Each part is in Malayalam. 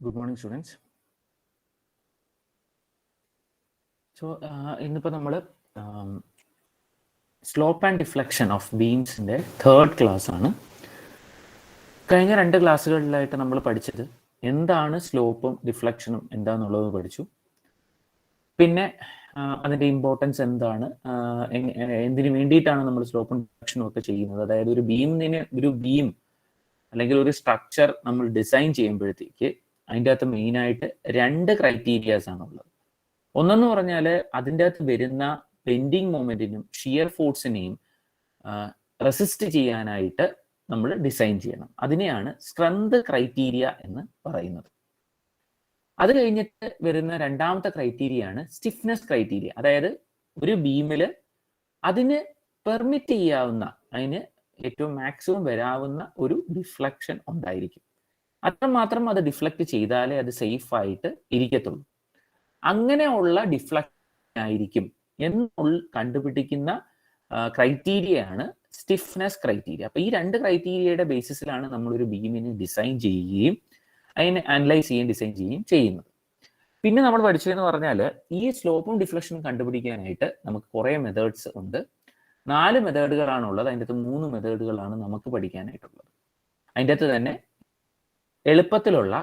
Good morning, students. So, ഇന്നിപ്പോൾ നമ്മൾ സ്ലോപ്പ് ആൻഡ് ഡിഫ്ലക്ഷൻ ഓഫ് ബീംസിൻ്റെ തേർഡ് ക്ലാസ് ആണ്. കഴിഞ്ഞ 2 ക്ലാസ്സുകളിലായിട്ട് നമ്മൾ പഠിച്ചത് എന്താണ് സ്ലോപ്പും ഡിഫ്ലക്ഷനും എന്താണെന്നുള്ളത് പഠിച്ചു. പിന്നെ അതിൻ്റെ ഇമ്പോർട്ടൻസ് എന്താണ്, എന്തിനു വേണ്ടിയിട്ടാണ് നമ്മൾ സ്ലോപ്പും ഡിഫ്ലക്ഷനും ഒക്കെ ചെയ്യുന്നത്. അതായത് ഒരു ബീം അല്ലെങ്കിൽ ഒരു സ്ട്രക്ചർ നമ്മൾ ഡിസൈൻ ചെയ്യുമ്പോഴത്തേക്ക് അതിൻ്റെ അകത്ത് മെയിനായിട്ട് 2 ക്രൈറ്റീരിയാസ് ആണുള്ളത്. ഒന്നെന്ന് പറഞ്ഞാൽ അതിൻ്റെ അകത്ത് വരുന്ന ബെൻഡിങ് മൊമെന്റിനും ഷിയർ ഫോഴ്സിനെയും റെസിസ്റ്റ് ചെയ്യാനായിട്ട് നമ്മൾ ഡിസൈൻ ചെയ്യണം. അതിനെയാണ് സ്ട്രെങ്ത് ക്രൈറ്റീരിയ എന്ന് പറയുന്നത്. അത് കഴിഞ്ഞിട്ട് വരുന്ന രണ്ടാമത്തെ ക്രൈറ്റീരിയ ആണ് സ്റ്റിഫ്നെസ് ക്രൈറ്റീരിയ. അതായത് ഒരു ബീമിൽ അതിന് പെർമിറ്റ് ചെയ്യാവുന്ന, അതിന് ഏറ്റവും മാക്സിമം വരാവുന്ന ഒരു ഡിഫ്ലക്ഷൻ ഉണ്ടായിരിക്കും. അത്രമാത്രം അത് ഡിഫ്ലക്ട് ചെയ്താലേ അത് സേഫ് ആയിട്ട് ഇരിക്കത്തുള്ളൂ. അങ്ങനെയുള്ള ഡിഫ്ലക്ഷൻ ആയിരിക്കും എന്ന് കണ്ടുപിടിക്കുന്ന ക്രൈറ്റീരിയയാണ് സ്റ്റിഫ്നെസ് ക്രൈറ്റീരിയ. അപ്പൊ ഈ 2 ക്രൈറ്റീരിയയുടെ ബേസിസിലാണ് നമ്മളൊരു ബീമിനെ ഡിസൈൻ ചെയ്യുകയും അതിനെ അനലൈസ് ചെയ്യുകയും ഡിസൈൻ ചെയ്യുകയും ചെയ്യുന്നത്. പിന്നെ നമ്മൾ പഠിച്ചതെന്ന് പറഞ്ഞാൽ ഈ സ്ലോപ്പും ഡിഫ്ലക്ഷനും കണ്ടുപിടിക്കാനായിട്ട് നമുക്ക് കുറേ മെത്തേഡ്സ് ഉണ്ട്. 4 മെത്തേഡുകളാണുള്ളത്. അതിൻ്റെ അകത്ത് 3 മെത്തേഡുകളാണ് നമുക്ക് പഠിക്കാനായിട്ടുള്ളത്. അതിൻ്റെ അകത്ത് തന്നെ എളുപ്പത്തിലുള്ള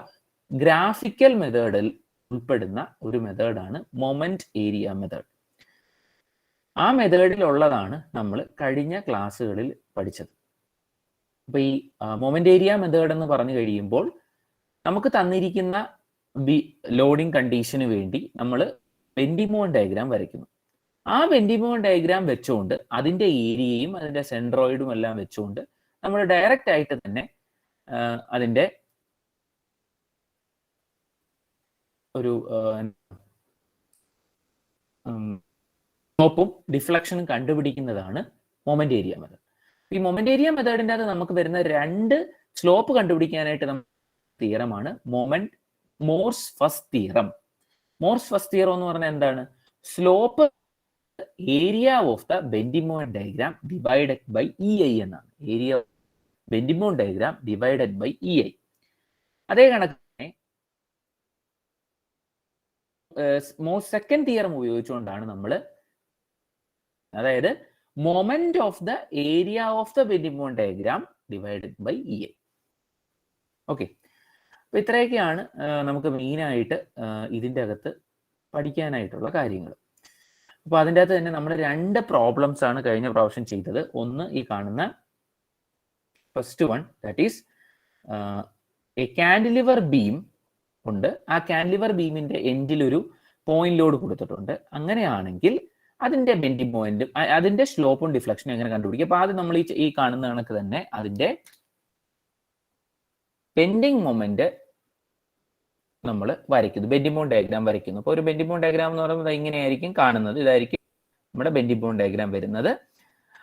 ഗ്രാഫിക്കൽ മെത്തേഡിൽ ഉൾപ്പെടുന്ന ഒരു മെത്തേഡാണ് മൊമെന്റ് ഏരിയ മെത്തേഡ്. ആ മെത്തേഡിലുള്ളതാണ് നമ്മൾ കഴിഞ്ഞ ക്ലാസ്സുകളിൽ പഠിച്ചത്. അപ്പൊ ഈ മൊമെന്റ് ഏരിയ മെത്തേഡ് എന്ന് പറഞ്ഞു കഴിയുമ്പോൾ നമുക്ക് തന്നിരിക്കുന്ന ലോഡിംഗ് കണ്ടീഷന് വേണ്ടി നമ്മൾ ബെൻഡിങ് മൊമെന്റ് ഡയഗ്രാം വരയ്ക്കുന്നു. ആ ബെൻഡിങ് മൊമെന്റ് ഡയഗ്രാം വെച്ചുകൊണ്ട് അതിന്റെ ഏരിയയും അതിന്റെ സെൻട്രോയിഡും എല്ലാം വെച്ചുകൊണ്ട് നമ്മൾ ഡയറക്റ്റ് ആയിട്ട് തന്നെ അതിന്റെ ഒരു സ്ലോപ്പും ഡിഫ്ലക്ഷനും കണ്ടുപിടിക്കുന്നതാണ് മൊമെന്റ് ഏരിയ മെത്തേഡ്. ഈ മൊമെന്റ് ഏരിയ മെത്തേഡിൻ്റെ അത് നമുക്ക് വരുന്ന 2 സ്ലോപ്പ് കണ്ടുപിടിക്കാനായിട്ട് തിയറമാണ് Mohr's first theorem. Mohr's first theorem എന്ന് പറഞ്ഞാൽ എന്താണ്? Slope area of the bending moment diagram divided by EI എന്നാണ്. Area bending moment diagram divided by EI. അതേ കണക്ക് സെക്കൻഡ് തിയറം ഉപയോഗിച്ചുകൊണ്ടാണ് നമ്മൾ, അതായത് moment of the area of the bending moment diagram divided by EI. Okay, അപ്പൊ ഇത്രയൊക്കെയാണ് നമുക്ക് മെയിനായിട്ട് ഇതിൻ്റെ അകത്ത് പഠിക്കാനായിട്ടുള്ള കാര്യങ്ങൾ. അപ്പൊ അതിൻ്റെ അകത്ത് തന്നെ നമ്മൾ 2 പ്രോബ്ലംസ് ആണ് കഴിഞ്ഞ പ്രാവശ്യം ചെയ്തത്. ഒന്ന് ഈ കാണുന്ന first one, that is A cantilever beam ഉണ്ട്. ആ കാൻഡിലിവർ ബീമിന്റെ എൻഡിൽ ഒരു പോയിന്റ് ലോഡ് കൊടുത്തിട്ടുണ്ട്. അങ്ങനെയാണെങ്കിൽ അതിന്റെ ബെൻഡിങ് മൊമെന്റും അതിന്റെ സ്ലോപ്പും ഡിഫ്ലക്ഷനും എങ്ങനെ കണ്ടുപിടിക്കും? അപ്പൊ ആദ്യം നമ്മൾ ഈ കാണുന്ന കണക്ക് തന്നെ അതിന്റെ ബെൻഡിങ് മൊമെന്റ് നമ്മൾ വരയ്ക്കുന്നു, ബെൻഡിങ് മൊമെന്റ് ഡയഗ്രാം വരയ്ക്കുന്നു. അപ്പോൾ ഒരു ബെൻഡിങ് മൊമെന്റ് ഡയഗ്രാം എന്ന് പറയുന്നത് ഇങ്ങനെയായിരിക്കും കാണുന്നത്. ഇതായിരിക്കും നമ്മുടെ ബെൻഡിങ് മൊമെന്റ് ഡയഗ്രാം വരുന്നത്.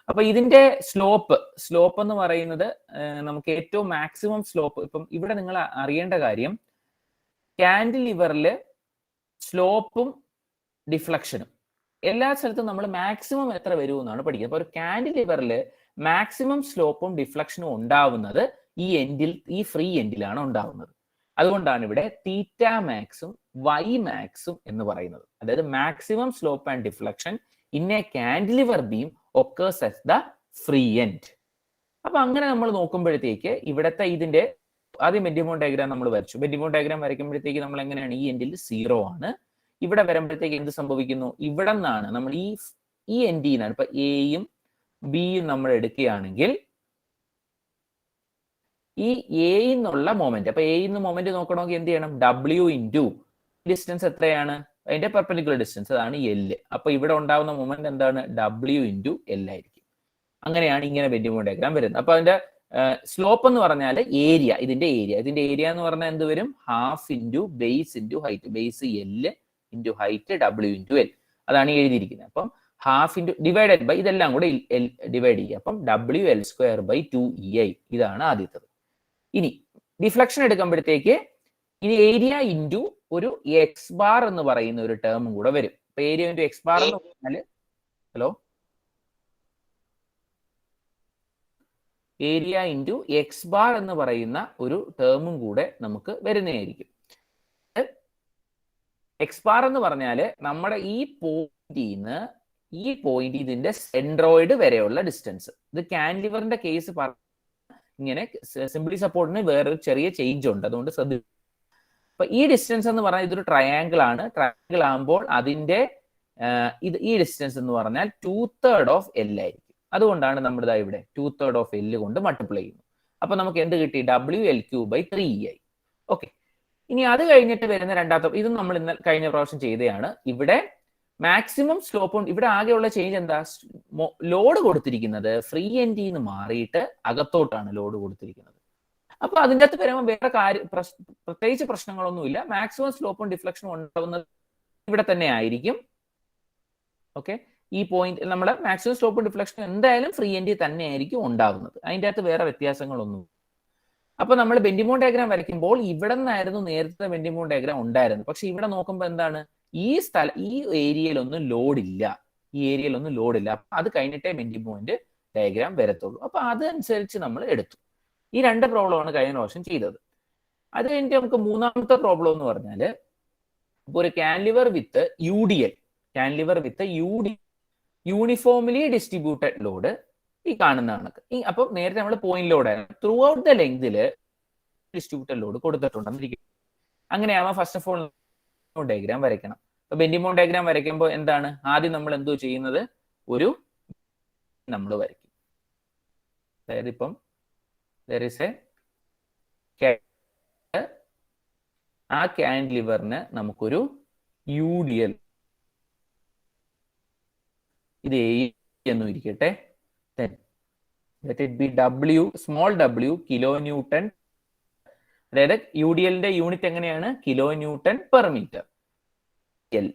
അപ്പൊ ഇതിന്റെ സ്ലോപ്പ് എന്ന് പറയുന്നത് നമുക്ക് ഏറ്റവും മാക്സിമം സ്ലോപ്പ്, ഇപ്പം ഇവിടെ നിങ്ങൾ അറിയേണ്ട കാര്യം, കാൻഡിലിവറില് സ്ലോപ്പും ഡിഫ്ലക്ഷനും എല്ലാ സ്ഥലത്തും നമ്മൾ മാക്സിമം എത്ര വരുമെന്നാണ് പഠിക്കുന്നത്. അപ്പൊ ഒരു കാൻഡിലിവറിൽ മാക്സിമം സ്ലോപ്പും ഡിഫ്ലക്ഷനും ഉണ്ടാവുന്നത് ഈ ഫ്രീ എൻഡിലാണ് ഉണ്ടാവുന്നത്. അതുകൊണ്ടാണ് ഇവിടെ തീറ്റ മാക്സും വൈ മാക്സും എന്ന് പറയുന്നത്. അതായത് maximum slope and deflection in A cantilever beam occurs at the free end. അപ്പൊ അങ്ങനെ നമ്മൾ നോക്കുമ്പോഴത്തേക്ക് ഇവിടത്തെ ഇതിന്റെ ആദ്യം ബെൻഡിങ് മൊമെന്റ് ഡയഗ്രാം നമ്മൾ വരച്ചു. ബെൻഡിങ് മൊമെന്റ് ഡയഗ്രാം വരയ്ക്കുമ്പോഴത്തേക്ക് നമ്മൾ എങ്ങനെയാണ്, ഈ എൻഡിൽ 0 ആണ്. ഇവിടെ വരുമ്പോഴത്തേക്ക് എന്ത് സംഭവിക്കുന്നു? ഇവിടെ നിന്നാണ് നമ്മൾ ഈ എൻഡിൽ നിന്നാണ്, ഇപ്പൊ എയും ബിയും നമ്മൾ എടുക്കുകയാണെങ്കിൽ ഈ എയിൽ നിന്നുള്ള മൊമെന്റ്, അപ്പൊ എയിൽ നിന്ന് മൊമെന്റ് നോക്കണമെങ്കിൽ എന്ത് ചെയ്യണം? W ഇൻറ്റു ഡിസ്റ്റൻസ് എത്രയാണ്? അതിന്റെ പെർപെൻഡിക്കുലർ ഡിസ്റ്റൻസ്, അതാണ് L. അപ്പൊ ഇവിടെ ഉണ്ടാവുന്ന മൊമെന്റ് എന്താണ്? W ഇൻറ്റു L ആയിരിക്കും. അങ്ങനെയാണ് ഇങ്ങനെ ബെൻഡിങ് മൊമെന്റ് ഡയഗ്രാം വരുന്നത്. അപ്പൊ അതിന്റെ സ്ലോപ്പ് എന്ന് പറഞ്ഞാൽ ഏരിയ, ഇതിന്റെ ഏരിയ എന്ന് പറഞ്ഞാൽ എന്ത് വരും? Half into base into height. Base L into height W into L. അതാണ് എഴുതിയിരിക്കുന്നത്. അപ്പം ഹാഫ് ഇൻറ്റു ഡിവൈഡഡ് ബൈ ഇതെല്ലാം കൂടെ ഡിവൈഡ് ചെയ്യുക. അപ്പം WL²/2EI. ഇതാണ് ആദ്യത്തത്. ഇനി ഡിഫ്ലക്ഷൻ എടുക്കുമ്പോഴത്തേക്ക് ഇനി ഏരിയ ഇൻറ്റു ഒരു എക്സ് ബാർ എന്ന് പറയുന്ന ഒരു ടേമും കൂടെ വരും. അപ്പൊ ഏരിയ ഇൻറ്റു എക്സ് ബാർ എന്ന് പറഞ്ഞാൽ ഏരിയ ഇൻറ്റു എക്സ് ബാർ എന്ന് പറയുന്ന ഒരു ടേമും കൂടെ നമുക്ക് വരുന്നതായിരിക്കും. എക്സ് ബാർ എന്ന് പറഞ്ഞാൽ നമ്മുടെ ഈ പോയിന്റ് ഇതിന്റെ സെൻട്രോയിഡ് വരെയുള്ള ഡിസ്റ്റൻസ്. ഇത് കാൻലിവറിന്റെ കേസ് ഇങ്ങനെ സിംപ്ലി സപ്പോർട്ടിന് വേറൊരു ചെറിയ ചേഞ്ച് ഉണ്ട്, അതുകൊണ്ട് ശ്രദ്ധിക്കും. അപ്പൊ ഈ ഡിസ്റ്റൻസ് എന്ന് പറഞ്ഞാൽ ഇതൊരു ട്രയാങ്കിൾ ആണ്. ട്രയാങ്കിൾ ആകുമ്പോൾ അതിന്റെ ഈ ഡിസ്റ്റൻസ് എന്ന് പറഞ്ഞാൽ 2/3 ഓഫ് എൽ ആയിരിക്കും. അതുകൊണ്ടാണ് നമ്മുടെ ഇവിടെ 2/3 ഓഫ് എൽ കൊണ്ട് മൾട്ടിപ്ലൈ ചെയ്യുന്നു. അപ്പൊ നമുക്ക് എന്ത് കിട്ടി? WL3/3EI. ഓക്കെ, ഇനി അത് കഴിഞ്ഞിട്ട് വരുന്ന രണ്ടാമത്തെ, ഇത് നമ്മൾ ഇന്നലെ കഴിഞ്ഞ പ്രാവശ്യം ചെയ്തതാണ്. ഇവിടെ മാക്സിമം സ്ലോപ്പ്, ഇവിടെ ആകെയുള്ള ചേഞ്ച് എന്താ? ലോഡ് കൊടുത്തിരിക്കുന്നത് ഫ്രീ എൻഡിൽ നിന്ന് മാറിയിട്ട് അകത്തോട്ടാണ് ലോഡ് കൊടുത്തിരിക്കുന്നത്. അപ്പൊ അതിൻ്റെ അകത്ത് വരുമ്പോൾ വേറെ പ്രത്യേകിച്ച് പ്രശ്നങ്ങളൊന്നുമില്ല. മാക്സിമം സ്ലോപ്പും ഡിഫ്ലക്ഷനും ഉണ്ടാവുന്നത് ഇവിടെ തന്നെ ആയിരിക്കും. ഓക്കെ, ഈ പോയിന്റ് നമ്മളെ മാക്സിമം സ്ലോപ്പും ഡിഫ്ലക്ഷനും എന്തായാലും ഫ്രീ എൻഡിൽ തന്നെ ആയിരിക്കും ഉണ്ടാവുന്നത്. അതിൻ്റെ അകത്ത് വേറെ വ്യത്യാസങ്ങളൊന്നും. അപ്പൊ നമ്മൾ ബെൻഡിംഗ് മോഡ് ഡയഗ്രാം വരയ്ക്കുമ്പോൾ ഇവിടെ നിന്നായിരുന്നു നേരത്തെ ബെൻഡിംഗ് മോഡ് ഡയഗ്രാം ഉണ്ടായിരുന്നത്. പക്ഷെ ഇവിടെ നോക്കുമ്പോൾ എന്താണ്? ഈ ഏരിയയിലൊന്നും ലോഡില്ല. ഈ ഏരിയയിലൊന്നും ലോഡില്ല. അപ്പൊ അത് കഴിഞ്ഞിട്ടേ ബെൻഡിംഗ് മോഡ് ഡയഗ്രാം വരത്തുള്ളൂ. അപ്പൊ അതനുസരിച്ച് നമ്മൾ എടുത്തു. ഈ രണ്ട് പ്രോബ്ലമാണ് കഴിഞ്ഞ പ്രാവശ്യം ചെയ്തത്. അത് കഴിഞ്ഞിട്ട് നമുക്ക് മൂന്നാമത്തെ പ്രോബ്ലം എന്ന് പറഞ്ഞാൽ, ഇപ്പൊ ഒരു cantilever with uniformly distributed load ഈ കാണുന്ന കണക്ക്. അപ്പൊ നേരത്തെ നമ്മൾ പോയിന്റ് ലോഡ് ആയിരുന്നു. ത്രൂ ഔട്ട് ദ ലെങ്തില് ഡിസ്ട്രിബ്യൂട്ടഡ് ലോഡ് കൊടുത്തിട്ടുണ്ടെന്നിരിക്കും. അങ്ങനെയാവുമ്പോൾ ഫസ്റ്റ് ഓഫ് ഓൾ ഡയഗ്രാം വരയ്ക്കണം. അപ്പൊ ബെൻഡിംഗ് മോഡ് ഡയഗ്രാം വരയ്ക്കുമ്പോൾ എന്താണ് ആദ്യം നമ്മൾ എന്തോ ചെയ്യുന്നത്? നമ്മൾ വരയ്ക്കും. അതായത് ഇപ്പം ആ കാൻലിവറിന് നമുക്കൊരു യൂഡിയൽ, ഇത് എ എന്നും ഇരിക്കട്ടെ. let it be W, small w, kilo newton. അതായത് യൂഡിയലിന്റെ യൂണിറ്റ് എങ്ങനെയാണ്? Kilo newton per metre L.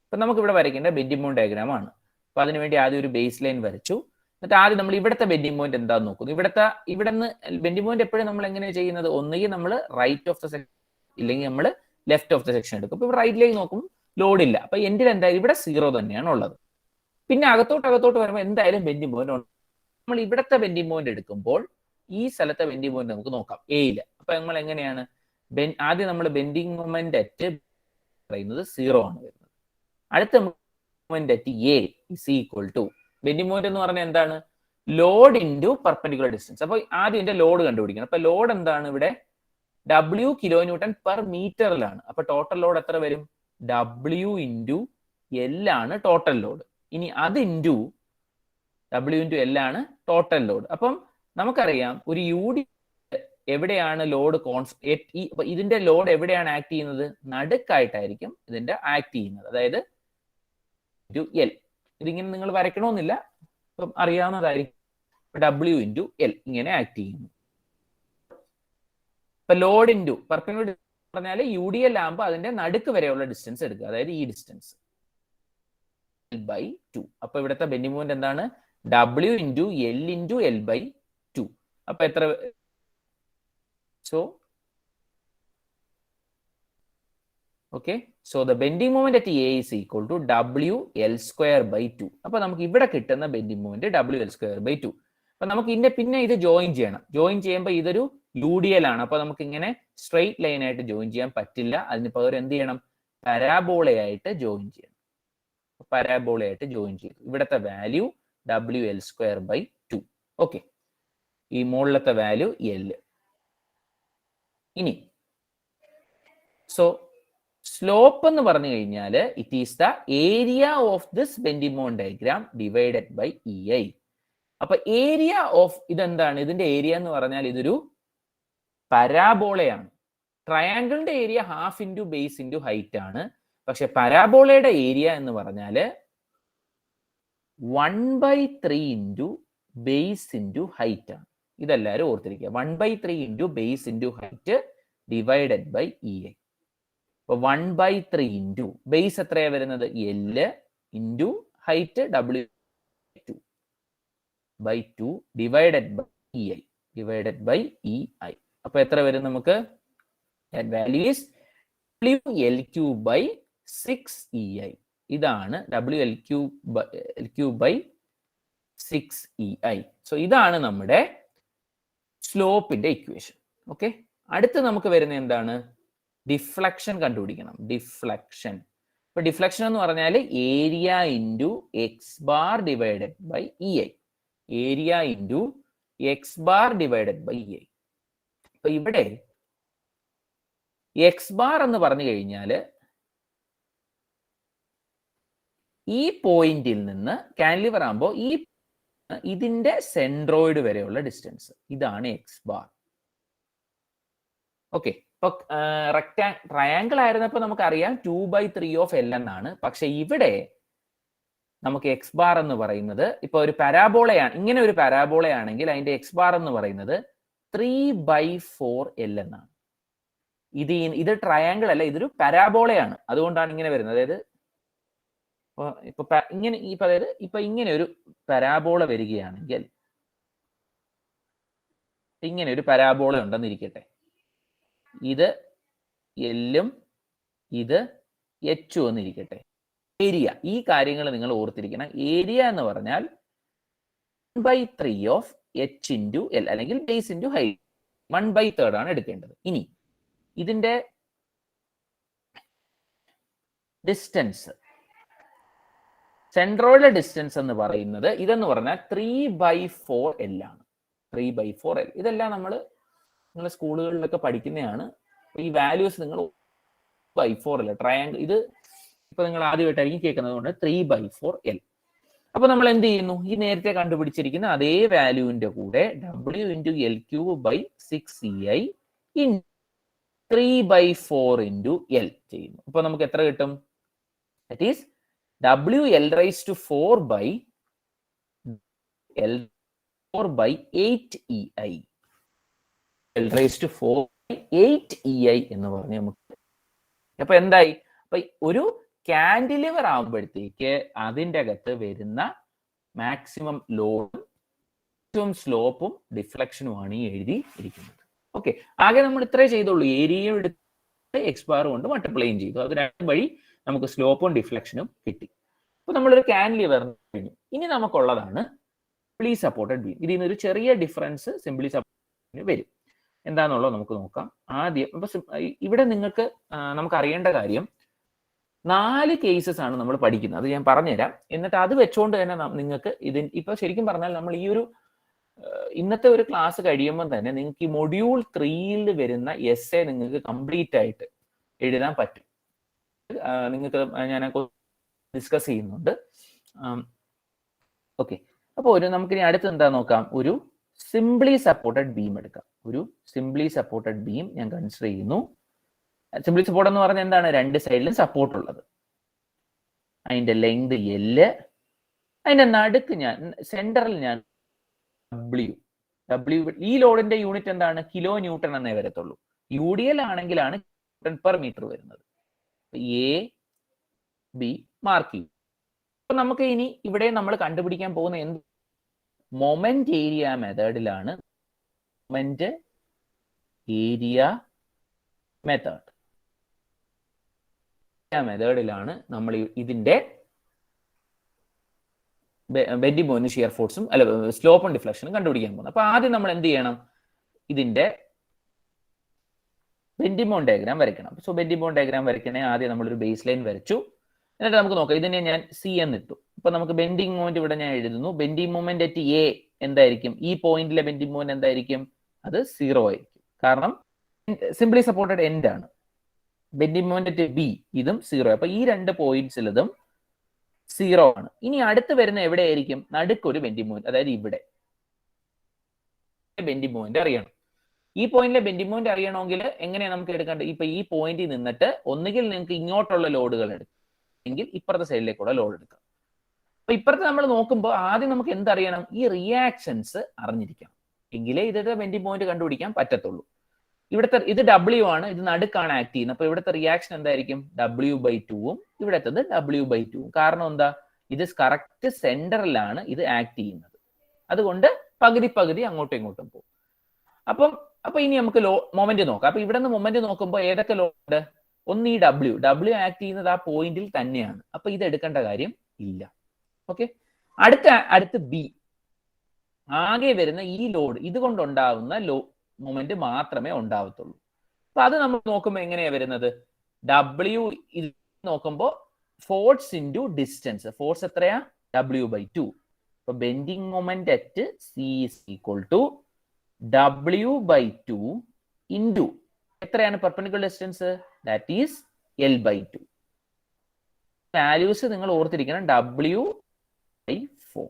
അപ്പൊ നമുക്ക് ഇവിടെ വരയ്ക്കേണ്ട ബെൻഡിംഗ് മോഡ് ഡയഗ്രാം ആണ്. അപ്പൊ അതിനുവേണ്ടി ആദ്യം ഒരു ബേസ് ലൈൻ വരച്ചു. എന്നിട്ട് ആദ്യം നമ്മൾ ഇവിടുത്തെ ബെൻഡിംഗ് പോയിന്റ് എന്താന്ന് നോക്കുന്നു. ഇവിടുന്ന് ബെൻഡിംഗ് പോയിന്റ് എപ്പോഴും നമ്മൾ എങ്ങനെയാണ് ചെയ്യുന്നത്? ഒന്നുകിൽ നമ്മൾ റൈറ്റ് ഓഫ് ദ സെക്ഷൻ, ഇല്ലെങ്കിൽ നമ്മൾ ലെഫ്റ്റ് ഓഫ് ദ സെക്ഷൻ എടുക്കും. ഇപ്പൊ റൈറ്റിലേക്ക് നോക്കും, ലോഡ് ഇല്ല. അപ്പൊ എൻഡിൽ എന്തായാലും ഇവിടെ 0 തന്നെയാണ് ഉള്ളത്. പിന്നെ അകത്തോട്ട് വരുമ്പോൾ എന്തായാലും ബെൻഡിംഗ് പോയിന്റ് ഉണ്ട്. നമ്മൾ ഇവിടുത്തെ ബെൻഡിംഗ് പോയിന്റ് എടുക്കുമ്പോൾ ഈ സ്ഥലത്തെ ബെൻഡിംഗ് പോയിന്റ് നമുക്ക് നോക്കാം, എയില്. അപ്പൊ നമ്മൾ എങ്ങനെയാണ്? ആദ്യം നമ്മൾ ബെൻഡിംഗ് മൊമെന്റ് അറ്റ് പറയുന്നത് 0 ആണ് വരുന്നത്. അടുത്ത moment at A is equal to, bending moment എന്ന് പറഞ്ഞാൽ എന്താണ്? Load into perpendicular distance. അപ്പൊ ആദ്യം ഇതിന്റെ ലോഡ് കണ്ടുപിടിക്കണം. അപ്പൊ ലോഡ് എന്താണ് ഇവിടെ? W കിലോ ന്യൂട്ടൺ പെർ മീറ്ററിലാണ്. അപ്പൊ ടോട്ടൽ ലോഡ് എത്ര വരും? W ഇൻറ്റു എൽ ആണ് ടോട്ടൽ ലോഡ്. ഇനി അത് ഇൻറ്റു W ഇൻറ്റു എൽ ആണ് ടോട്ടൽ ലോഡ്. അപ്പം നമുക്കറിയാം ഒരു യൂഡി എവിടെയാണ് ലോഡ് ഇതിന്റെ ലോഡ് എവിടെയാണ് ആക്ട് ചെയ്യുന്നത്? നടുക്കായിട്ടായിരിക്കും ഇതിന്റെ ആക്ട് ചെയ്യുന്നത്. അതായത് എൽ. ഇതിങ്ങനെ നിങ്ങൾ വരയ്ക്കണമെന്നില്ല, ഇപ്പം അറിയാവുന്നതായിരിക്കും. W ഇൻറ്റു എൽ ഇങ്ങനെ ആക്ട് ചെയ്യുന്നു. ഇപ്പൊ ലോഡ് ഇൻറ്റു പെർപെൻഡിക്കുലർ പറഞ്ഞാൽ UDL ആകുമ്പോൾ അതിന്റെ നടുക്ക് വരെയുള്ള ഡിസ്റ്റൻസ് എടുക്കുക. അതായത് ഈ ഡിസ്റ്റൻസ് L/2. അപ്പൊ ഇവിടുത്തെ ബെൻഡിംഗ് മൊമെന്റ് എന്താണ്? W into L into L/2. അപ്പൊ എത്ര? So the bending moment at A is equal to WL²/2. അപ്പൊ നമുക്ക് ഇവിടെ കിട്ടുന്ന ബെൻഡിംഗ് മൊമെന്റ് WL²/2. അപ്പൊ നമുക്ക് പിന്നെ ഇത് ജോയിൻ ചെയ്യണം. ജോയിൻ ചെയ്യുമ്പോൾ ഇതൊരു UDL ആണ്. അപ്പൊ നമുക്ക് ഇങ്ങനെ സ്ട്രെയിറ്റ് ലൈൻ ആയിട്ട് ജോയിൻ ചെയ്യാൻ പറ്റില്ല. അതിന് പകരം എന്ത് ചെയ്യണം? പരാബോളയായിട്ട് ജോയിൻ ചെയ്യണം. പരാബോളയായിട്ട് ജോയിൻ ചെയ്തു. ഇവിടുത്തെ വാല്യൂ WL²/2. ഓക്കെ, ഈ മുകളിലത്തെ വാല്യൂ L. ഇനി സ്ലോപ്പ് എന്ന് പറഞ്ഞു കഴിഞ്ഞാൽ it is the area of this bending moment diagram divided by EI. അപ്പൊ ഏരിയ ഓഫ് ഇതെന്താണ്? ഇതിന്റെ ഏരിയ എന്ന് പറഞ്ഞാൽ ഇതൊരു പരാബോളയാണ്. ട്രയാങ്കിളിന്റെ area half into base into height ആണ്. പക്ഷെ പരാബോളയുടെ ഏരിയ എന്ന് പറഞ്ഞാൽ 1/3 ഇൻറ്റു ബേസ് ഇൻറ്റു ഹൈറ്റ് ആണ്. ഇതെല്ലാവരും ഓർത്തിരിക്കുക. 1/3 into base into height divided by EI. അപ്പൊ 1/3 ഇൻറ്റു ബേസ് എത്രയാണ് വരുന്നത്? L into height W/2 divided by EI. അപ്പൊ എത്ര വരും നമുക്ക്? that value is WL3/6EI. ഇതാണ് WL3/6EI. സോ ഇതാണ് നമ്മുടെ സ്ലോപ്പിന്റെ ഇക്വേഷൻ. ഓക്കെ, അടുത്ത് നമുക്ക് വരുന്ന എന്താണ്? ഡിഫ്ലക്ഷൻ കണ്ടുപിടിക്കണം. ഡിഫ്ലക്ഷൻ. ഇപ്പൊ ഡിഫ്ലക്ഷൻ എന്ന് പറഞ്ഞാൽ area into x bar divided by E I. Area into x bar divided by E I. അപ്പൊ ഇവിടെ എക്സ് ബാർ എന്ന് പറഞ്ഞു കഴിഞ്ഞാൽ ഈ പോയിന്റിൽ നിന്ന് കാന്റിലിവർ ആകുമ്പോൾ ഇതിന്റെ സെൻട്രോയിഡ് വരെയുള്ള ഡിസ്റ്റൻസ്, ഇതാണ് എക്സ് ബാർ. ഓക്കെ. ഇപ്പൊ ട്രയാങ്കിൾ ആയിരുന്നപ്പോൾ നമുക്കറിയാം 2/3 ഓഫ് എൽ എന്നാണ്. പക്ഷെ ഇവിടെ നമുക്ക് എക്സ് ബാർ എന്ന് പറയുന്നത്, ഇപ്പൊ ഒരു പരാബോളയാണ്, ഇങ്ങനെ ഒരു പരാബോളയാണെങ്കിൽ അതിന്റെ എക്സ് ബാർ എന്ന് പറയുന്നത് 3/4 എൽ എന്നാണ്. ഇത് ട്രയാങ്കിൾ അല്ല, ഇതൊരു പരാബോളയാണ്. അതുകൊണ്ടാണ് ഇങ്ങനെ വരുന്നത്. അതായത് ഇപ്പൊ ഇങ്ങനെ ഒരു പരാബോള വരികയാണെങ്കിൽ, ഇങ്ങനെ ഒരു പരാബോള ഉണ്ടെന്നിരിക്കട്ടെ. ഇത് എല്ലും ഇത് എച്ചും എന്നിരിക്കട്ടെ. ഏരിയ, ഈ കാര്യങ്ങൾ നിങ്ങൾ ഓർത്തിരിക്കണം. ഏരിയ എന്ന് പറഞ്ഞാൽ 1/3 ഓഫ് എച്ച് ഇൻറ്റു എൽ, അല്ലെങ്കിൽ ബേസ് ഇൻറ്റു ഹൈറ്റ്. 1/3 ആണ് എടുക്കേണ്ടത്. ഇനി ഇതിന്റെ ഡിസ്റ്റൻസ്, സെൻട്രോയിഡ് ഡിസ്റ്റൻസ് എന്ന് പറയുന്നത് ഇതെന്ന് പറഞ്ഞാൽ 3/4 എൽ ആണ്. 3/4 എൽ. ഇതെല്ലാം നിങ്ങൾ സ്കൂളുകളിലൊക്കെ പഠിക്കുന്നതാണ്. ഈ വാല്യൂസ് നിങ്ങൾ 3/4 എൽ ട്രയാങ്കിൾ, ഇത് ഇപ്പൊ നിങ്ങൾ ആദ്യമായിട്ടായിരിക്കും കേൾക്കുന്നത് കൊണ്ട് 3/4 എൽ. അപ്പൊ നമ്മൾ എന്ത് ചെയ്യുന്നു? ഈ നേരത്തെ കണ്ടുപിടിച്ചിരിക്കുന്ന അതേ വാല്യൂവിന്റെ കൂടെ W into L cube by 6EI in 3/4 into L ചെയ്യുന്നു. അപ്പൊ നമുക്ക് എത്ര കിട്ടും? That is W L raised to 4 by L 4 by 8EI. L raised to 4 by 8EI എന്ന് പറഞ്ഞ് നമുക്ക്. അപ്പൊ എന്തായി? അപ്പൊ ഒരു കാന്റിലിവർ ആകുമ്പോഴത്തേക്ക് അതിൻ്റെ അകത്ത് വരുന്ന മാക്സിമം ലോഡും മാക്സിമം സ്ലോപ്പും ഡിഫ്ലക്ഷനുമാണ് ഈ എഴുതി ഇരിക്കുന്നത്. ഓക്കെ. ആകെ നമ്മൾ ഇത്രേ ചെയ്തുള്ളൂ. ഏരിയയും എടുത്ത് എക്സ് ബാർ കൊണ്ട് മൾട്ടിപ്ലൈയും ചെയ്തു. അത് രണ്ടും വഴി നമുക്ക് സ്ലോപ്പും ഡിഫ്ലക്ഷനും കിട്ടി. അപ്പൊ നമ്മളൊരു കാന്റിലിവർ കഴിഞ്ഞു. ഇനി നമുക്കുള്ളതാണ് സിംപ്ലി സപ്പോർട്ടഡ് ബീം. ഇതിൽ നിന്നൊരു ചെറിയ ഡിഫറൻസ് സിംപ്ലി സപ്പോർട്ടഡ് വരും. എന്താണെന്നുള്ളത് നമുക്ക് നോക്കാം. ആദ്യം അപ്പൊ ഇവിടെ നമുക്ക് അറിയേണ്ട കാര്യം 4 കേസസ് ആണ് നമ്മൾ പഠിക്കുന്നത്. അത് ഞാൻ പറഞ്ഞുതരാം. എന്നിട്ട് അത് വെച്ചുകൊണ്ട് തന്നെ നിങ്ങൾക്ക് ഇപ്പൊ ശരിക്കും പറഞ്ഞാൽ നമ്മൾ ഈ ഒരു ഇന്നത്തെ ഒരു ക്ലാസ് കഴിയുമ്പോൾ തന്നെ നിങ്ങൾക്ക് ഈ മൊഡ്യൂൾ 3ൽ വരുന്ന എസ്സേ നിങ്ങൾക്ക് കംപ്ലീറ്റ് ആയിട്ട് എഴുതാൻ പറ്റും. നിങ്ങൾക്ക് ഞാൻ ഡിസ്കസ് ചെയ്യുന്നുണ്ട്. ഓക്കെ. അപ്പോൾ നമുക്കിനി അടുത്ത് എന്താ നോക്കാം. ഒരു സിംപ്ലി സപ്പോർട്ടഡ് ബീം എടുക്കാം. ഒരു സിംപ്ലി സപ്പോർട്ടഡ് ബീം ഞാൻ കൺസിഡർ ചെയ്യുന്നു. സിംപ്ലി സപ്പോർട്ട് എന്ന് പറഞ്ഞാൽ എന്താണ്? 2 സൈഡിലും സപ്പോർട്ട് ഉള്ളത്. അതിന്റെ ലെങ്ത് L, അതിന്റെ നടുക്ക് സെന്ററിൽ ഞാൻ W. ഈ ലോഡിന്റെ യൂണിറ്റ് എന്താണ്? കിലോ ന്യൂട്ടൺ എന്നേ വരത്തുള്ളൂ. UDL ആണെങ്കിലാണ് ന്യൂട്ടൺ പെർ മീറ്റർ വരുന്നത്. A, B മാർക്ക് ചെയ്യും. അപ്പൊ നമുക്ക് ഇനി ഇവിടെ നമ്മൾ കണ്ടുപിടിക്കാൻ പോകുന്ന മൊമെന്റ് ഏരിയ മെത്തേഡിലാണ്. മൊമെന്റ് ഏരിയ മെത്തേഡിലാണ് നമ്മൾ ഇതിന്റെ ബെൻഡിങ് മൊമെന്റ് ഷിയർ ഫോഴ്സും സ്ലോപ്പും ഡിഫ്ലക്ഷനും കണ്ടുപിടിക്കാൻ പോകുന്നത്. അപ്പൊ ആദ്യം നമ്മൾ എന്ത് ചെയ്യണം? ഇതിന്റെ ബെൻഡിങ് മൊമെന്റ് ഡയഗ്രാം വരയ്ക്കണം. സോ ബെൻഡിങ് മൊമെന്റ് ഡയഗ്രാം വരയ്ക്കണേ ആദ്യം നമ്മളൊരു ബേസ് ലൈൻ വരച്ചു. എന്നിട്ട് നമുക്ക് നോക്കാം. ഇതിനെ ഞാൻ C എന്നിട്ടു. അപ്പൊ നമുക്ക് ബെൻഡിങ് മൊമെന്റ് ഇവിടെ ഞാൻ എഴുതുന്നു. ബെൻഡിങ് മൊമെന്റ് അറ്റ് A എന്തായിരിക്കും? ഈ പോയിന്റിലെ ബെൻഡിങ് മൊമെന്റ് എന്തായിരിക്കും? അത് 0 ആയിരിക്കും. കാരണം സിംപ്ലി സപ്പോർട്ടഡ് എൻഡ് ആണ്. ബെൻഡിങ് മൊമെന്റ് അറ്റ് B ഇതും 0. അപ്പൊ ഈ 2 പോയിന്റ്സിലതും 0 ആണ്. ഇനി അടുത്ത് വരുന്ന എവിടെയായിരിക്കും? നടുക്കൊരു ബെൻഡിങ് മൊമെന്റ്, അതായത് ഇവിടെ ബെൻഡിങ് മൊമെന്റ് അറിയണം. ഈ പോയിന്റിലെ ബെൻഡിങ് മൊമെന്റ് അറിയണമെങ്കിൽ എങ്ങനെയാണ് നമുക്ക് എടുക്കേണ്ടത്? ഇപ്പൊ ഈ പോയിന്റിൽ നിന്നിട്ട് ഒന്നുകിൽ നിങ്ങൾക്ക് ഇങ്ങോട്ടുള്ള ലോഡുകൾ എടുക്കാം, എങ്കിൽ ഇപ്പുറത്തെ സൈഡിലേക്കുള്ള ലോഡ് എടുക്കാം. അപ്പൊ ഇപ്പുറത്ത് നമ്മൾ നോക്കുമ്പോൾ ആദ്യം നമുക്ക് എന്തറിയണം? ഈ റിയാക്ഷൻസ് അറിഞ്ഞിരിക്കണം. എങ്കിലേ ഇതിന്റെ ബെൻഡിങ് പോയിന്റ് കണ്ടുപിടിക്കാൻ പറ്റത്തുള്ളൂ. ഇവിടുത്തെ ഇത് W ആണ്, ഇത് നടുക്കാണ് ആക്ട് ചെയ്യുന്നത്. അപ്പൊ ഇവിടുത്തെ റിയാക്ഷൻ എന്തായിരിക്കും? W/2ഉം ഇവിടുത്തത് W/2ഉം. കാരണം എന്താ? ഇത് കറക്റ്റ് സെന്ററിലാണ് ഇത് ആക്ട് ചെയ്യുന്നത്. അതുകൊണ്ട് പകുതി അങ്ങോട്ടും ഇങ്ങോട്ടും പോകും. അപ്പൊ ഇനി നമുക്ക് മൊമെന്റ് നോക്കാം. അപ്പൊ ഇവിടെ നിന്ന് മൊമെന്റ് നോക്കുമ്പോൾ ഏതൊക്കെ ലോഡ്? ഒന്ന് ഈ W ആക്ട് ചെയ്യുന്നത് ആ പോയിന്റിൽ തന്നെയാണ്. അപ്പൊ ഇത് എടുക്കേണ്ട കാര്യം ഇല്ല. ഓക്കെ. അടുത്ത് B. ആകെ വരുന്ന ഈ ലോഡ് ഇതുകൊണ്ടുണ്ടാവുന്ന മൊമെന്റ് മാത്രമേ ഉണ്ടാവത്തുള്ളൂ. അപ്പൊ അത് നമ്മൾ നോക്കുമ്പോൾ എങ്ങനെയാ വരുന്നത്? W നോക്കുമ്പോൾ ഫോഴ്സ് ഇൻറ്റു ഡിസ്റ്റൻസ്. ഫോഴ്സ് എത്രയാ? W/2. അപ്പൊ bending moment at C is equal to W/2 into എത്രയാണ് perpendicular distance? That is L/2. Values നിങ്ങൾ ഓർത്തിരിക്കണം, W/4.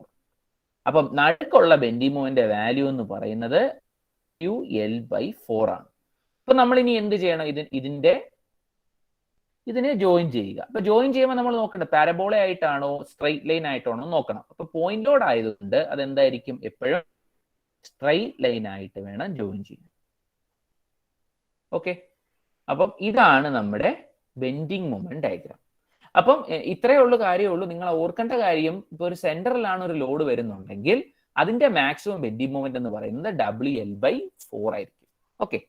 അപ്പം നടുക്കുള്ള ബെൻഡിങ് മൊമെന്റ് വാല്യൂ എന്ന് പറയുന്നത് L/4 ആണ്. അപ്പൊ നമ്മൾ ഇനി എന്ത് ചെയ്യണം? ഇതിനെ ജോയിൻ ചെയ്യുക. അപ്പൊ ജോയിൻ ചെയ്യുമ്പോൾ നമ്മൾ നോക്കണം പാരബോള ആയിട്ടാണോ സ്ട്രൈറ്റ് ലൈൻ ആയിട്ടാണോ നോക്കണം. അപ്പൊ പോയിന്റ് ലോഡ് ആയതുകൊണ്ട് അതെന്തായിരിക്കും? എപ്പോഴും സ്ട്രൈറ്റ് ലൈൻ ആയിട്ട് വേണം ജോയിൻ ചെയ്യാൻ. ഓക്കെ, അപ്പം ഇതാണ് നമ്മുടെ ബെൻഡിങ് മൊമെന്റ് ഡയഗ്രാം. അപ്പം ഇത്രയേ ഉള്ളൂ കാര്യമുള്ളൂ. നിങ്ങൾ ഓർക്കേണ്ട കാര്യം, ഇപ്പൊ ഒരു സെന്ററിലാണ് ഒരു ലോഡ് വരുന്നുണ്ടെങ്കിൽ അതിന്റെ മാക്സിമം ബെൻഡിങ് മൊമെന്റ് എന്ന് പറയുന്നത് WL/4 ആയിരിക്കും. ഓക്കെ,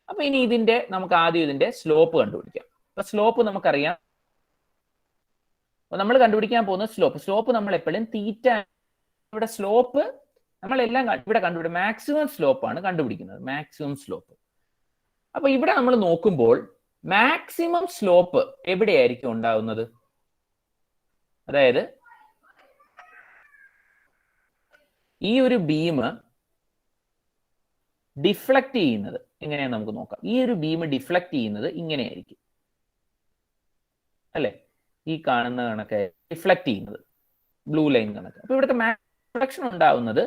അപ്പൊ ഇനി നമുക്ക് ആദ്യം ഇതിന്റെ സ്ലോപ്പ് കണ്ടുപിടിക്കാം. അപ്പൊ സ്ലോപ്പ് നമുക്കറിയാം. നമ്മൾ കണ്ടുപിടിക്കാൻ പോകുന്ന സ്ലോപ്പ് നമ്മൾ എപ്പോഴും തീറ്റ, ഇവിടെ സ്ലോപ്പ് നമ്മളെല്ലാം ഇവിടെ കണ്ടുപിടിക്കും. മാക്സിമം സ്ലോപ്പ് ആണ് കണ്ടുപിടിക്കുന്നത്, മാക്സിമം സ്ലോപ്പ്. അപ്പൊ ഇവിടെ നമ്മൾ നോക്കുമ്പോൾ മാക്സിമം സ്ലോപ്പ് എവിടെയായിരിക്കും ഉണ്ടാവുന്നത്? അതായത് ഈ ഒരു ബീം ഡിഫ്ലക്ട് ചെയ്യുന്നത് എങ്ങനെയാന്ന് നമുക്ക് നോക്കാം. ഈ ഒരു ബീം ഡിഫ്ലക്ട് ചെയ്യുന്നത് ഇങ്ങനെയായിരിക്കും അല്ലെ? ഈ കാണുന്ന കണക്ക് ഡിഫ്ലക്ട് ചെയ്യുന്നത് ബ്ലൂ ലൈൻ കണക്ക്. അപ്പൊ ഇവിടുത്തെ ഡിഫ്ലക്ഷൻ ഉണ്ടാവുന്നത്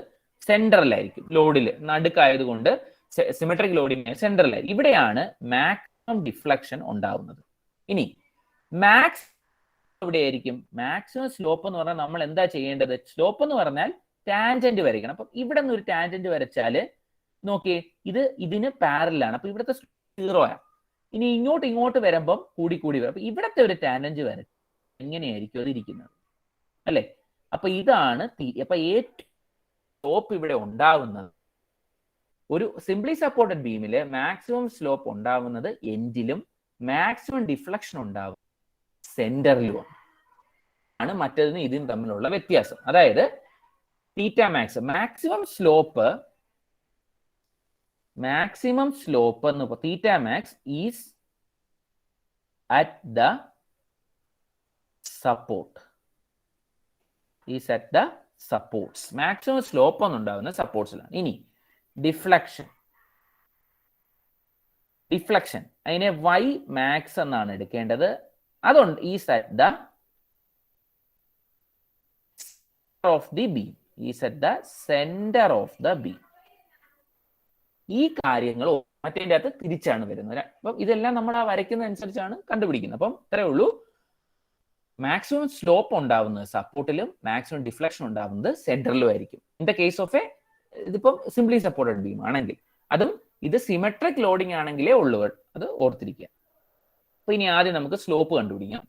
സെന്ററിലായിരിക്കും, ലോഡില് നടുക്കായതുകൊണ്ട് സിമെട്രിക് ലോഡിങ് സെന്ററിലായിരിക്കും. ഇവിടെയാണ് മാക്സിമം ഡിഫ്ലക്ഷൻ ഉണ്ടാവുന്നത്. ഇനി മാക്സ് എവിടെയായിരിക്കും? മാക്സിമം സ്ലോപ്പ് എന്ന് പറഞ്ഞാൽ നമ്മൾ എന്താ ചെയ്യേണ്ടത്? സ്ലോപ്പ് എന്ന് പറഞ്ഞാൽ ടാൻജന്റ് വരയ്ക്കണം. അപ്പൊ ഇവിടെ നിന്ന് ഒരു ടാൻജന്റ് വരച്ചാല് നോക്കിയേ, ഇതിന് പാരലാണ്. അപ്പൊ ഇവിടുത്തെ 0 ആണ്. ഇനി ഇങ്ങോട്ട് വരുമ്പം കൂടി വരും. അപ്പൊ ഇവിടത്തെ ഒരു ടാൻജന്റ് വര എങ്ങനെയായിരിക്കും അത് ഇരിക്കുന്നത് അല്ലെ? അപ്പൊ ഇതാണ് അപ്പൊ ഏറ്റവും സ്ലോപ്പ് ഇവിടെ ഉണ്ടാവുന്നത്. ഒരു സിംപ്ലി സപ്പോർട്ടഡ് ബീമില് മാക്സിമം സ്ലോപ്പ് ഉണ്ടാവുന്നത് എൻഡിലും മാക്സിമം ഡിഫ്ലക്ഷൻ ഉണ്ടാവും സെന്ററിലും ആണ്. മറ്റേതിന് ഇതിനും തമ്മിലുള്ള വ്യത്യാസം. അതായത് തീറ്റ മാക്സിമം സ്ലോപ്പ് എന്ന് theta max is at the supports. Maximum slope എന്നുണ്ടാവുന്ന സപ്പോർട്ട്സിലാണ്. ഇനി ഡിഫ്ലക്ഷൻ അതിനെ Y മാക്സ് എന്നാണ് എടുക്കേണ്ടത്. അതുകൊണ്ട് is at the centre of the beam. ഈ കാര്യങ്ങൾ മറ്റേതിൻ്റെ അകത്ത് തിരിച്ചാണ് വരുന്നത്. അപ്പം ഇതെല്ലാം നമ്മൾ ആ വരയ്ക്കുന്ന അനുസരിച്ചാണ് കണ്ടുപിടിക്കുന്നത്. അപ്പം ഇത്രയേ ഉള്ളൂ. മാക്സിമം സ്ലോപ്പ് ഉണ്ടാവുന്നത് സപ്പോർട്ടിലും മാക്സിമം ഡിഫ്ലക്ഷൻ ഉണ്ടാവുന്നത് സെന്ററിലും ആയിരിക്കും. ഇൻ ദ കേസ് ഓഫ് ഇതിപ്പം സിംപ്ലി സപ്പോർട്ടഡ് ബീം ആണെങ്കിൽ, അതും ഇത് സിമെട്രിക് ലോഡിംഗ് ആണെങ്കിലേ ഉള്ളൂ. അത് ഓർത്തിരിക്കുക. അപ്പൊ ഇനി ആദ്യം നമുക്ക് സ്ലോപ്പ് കണ്ടുപിടിക്കാം.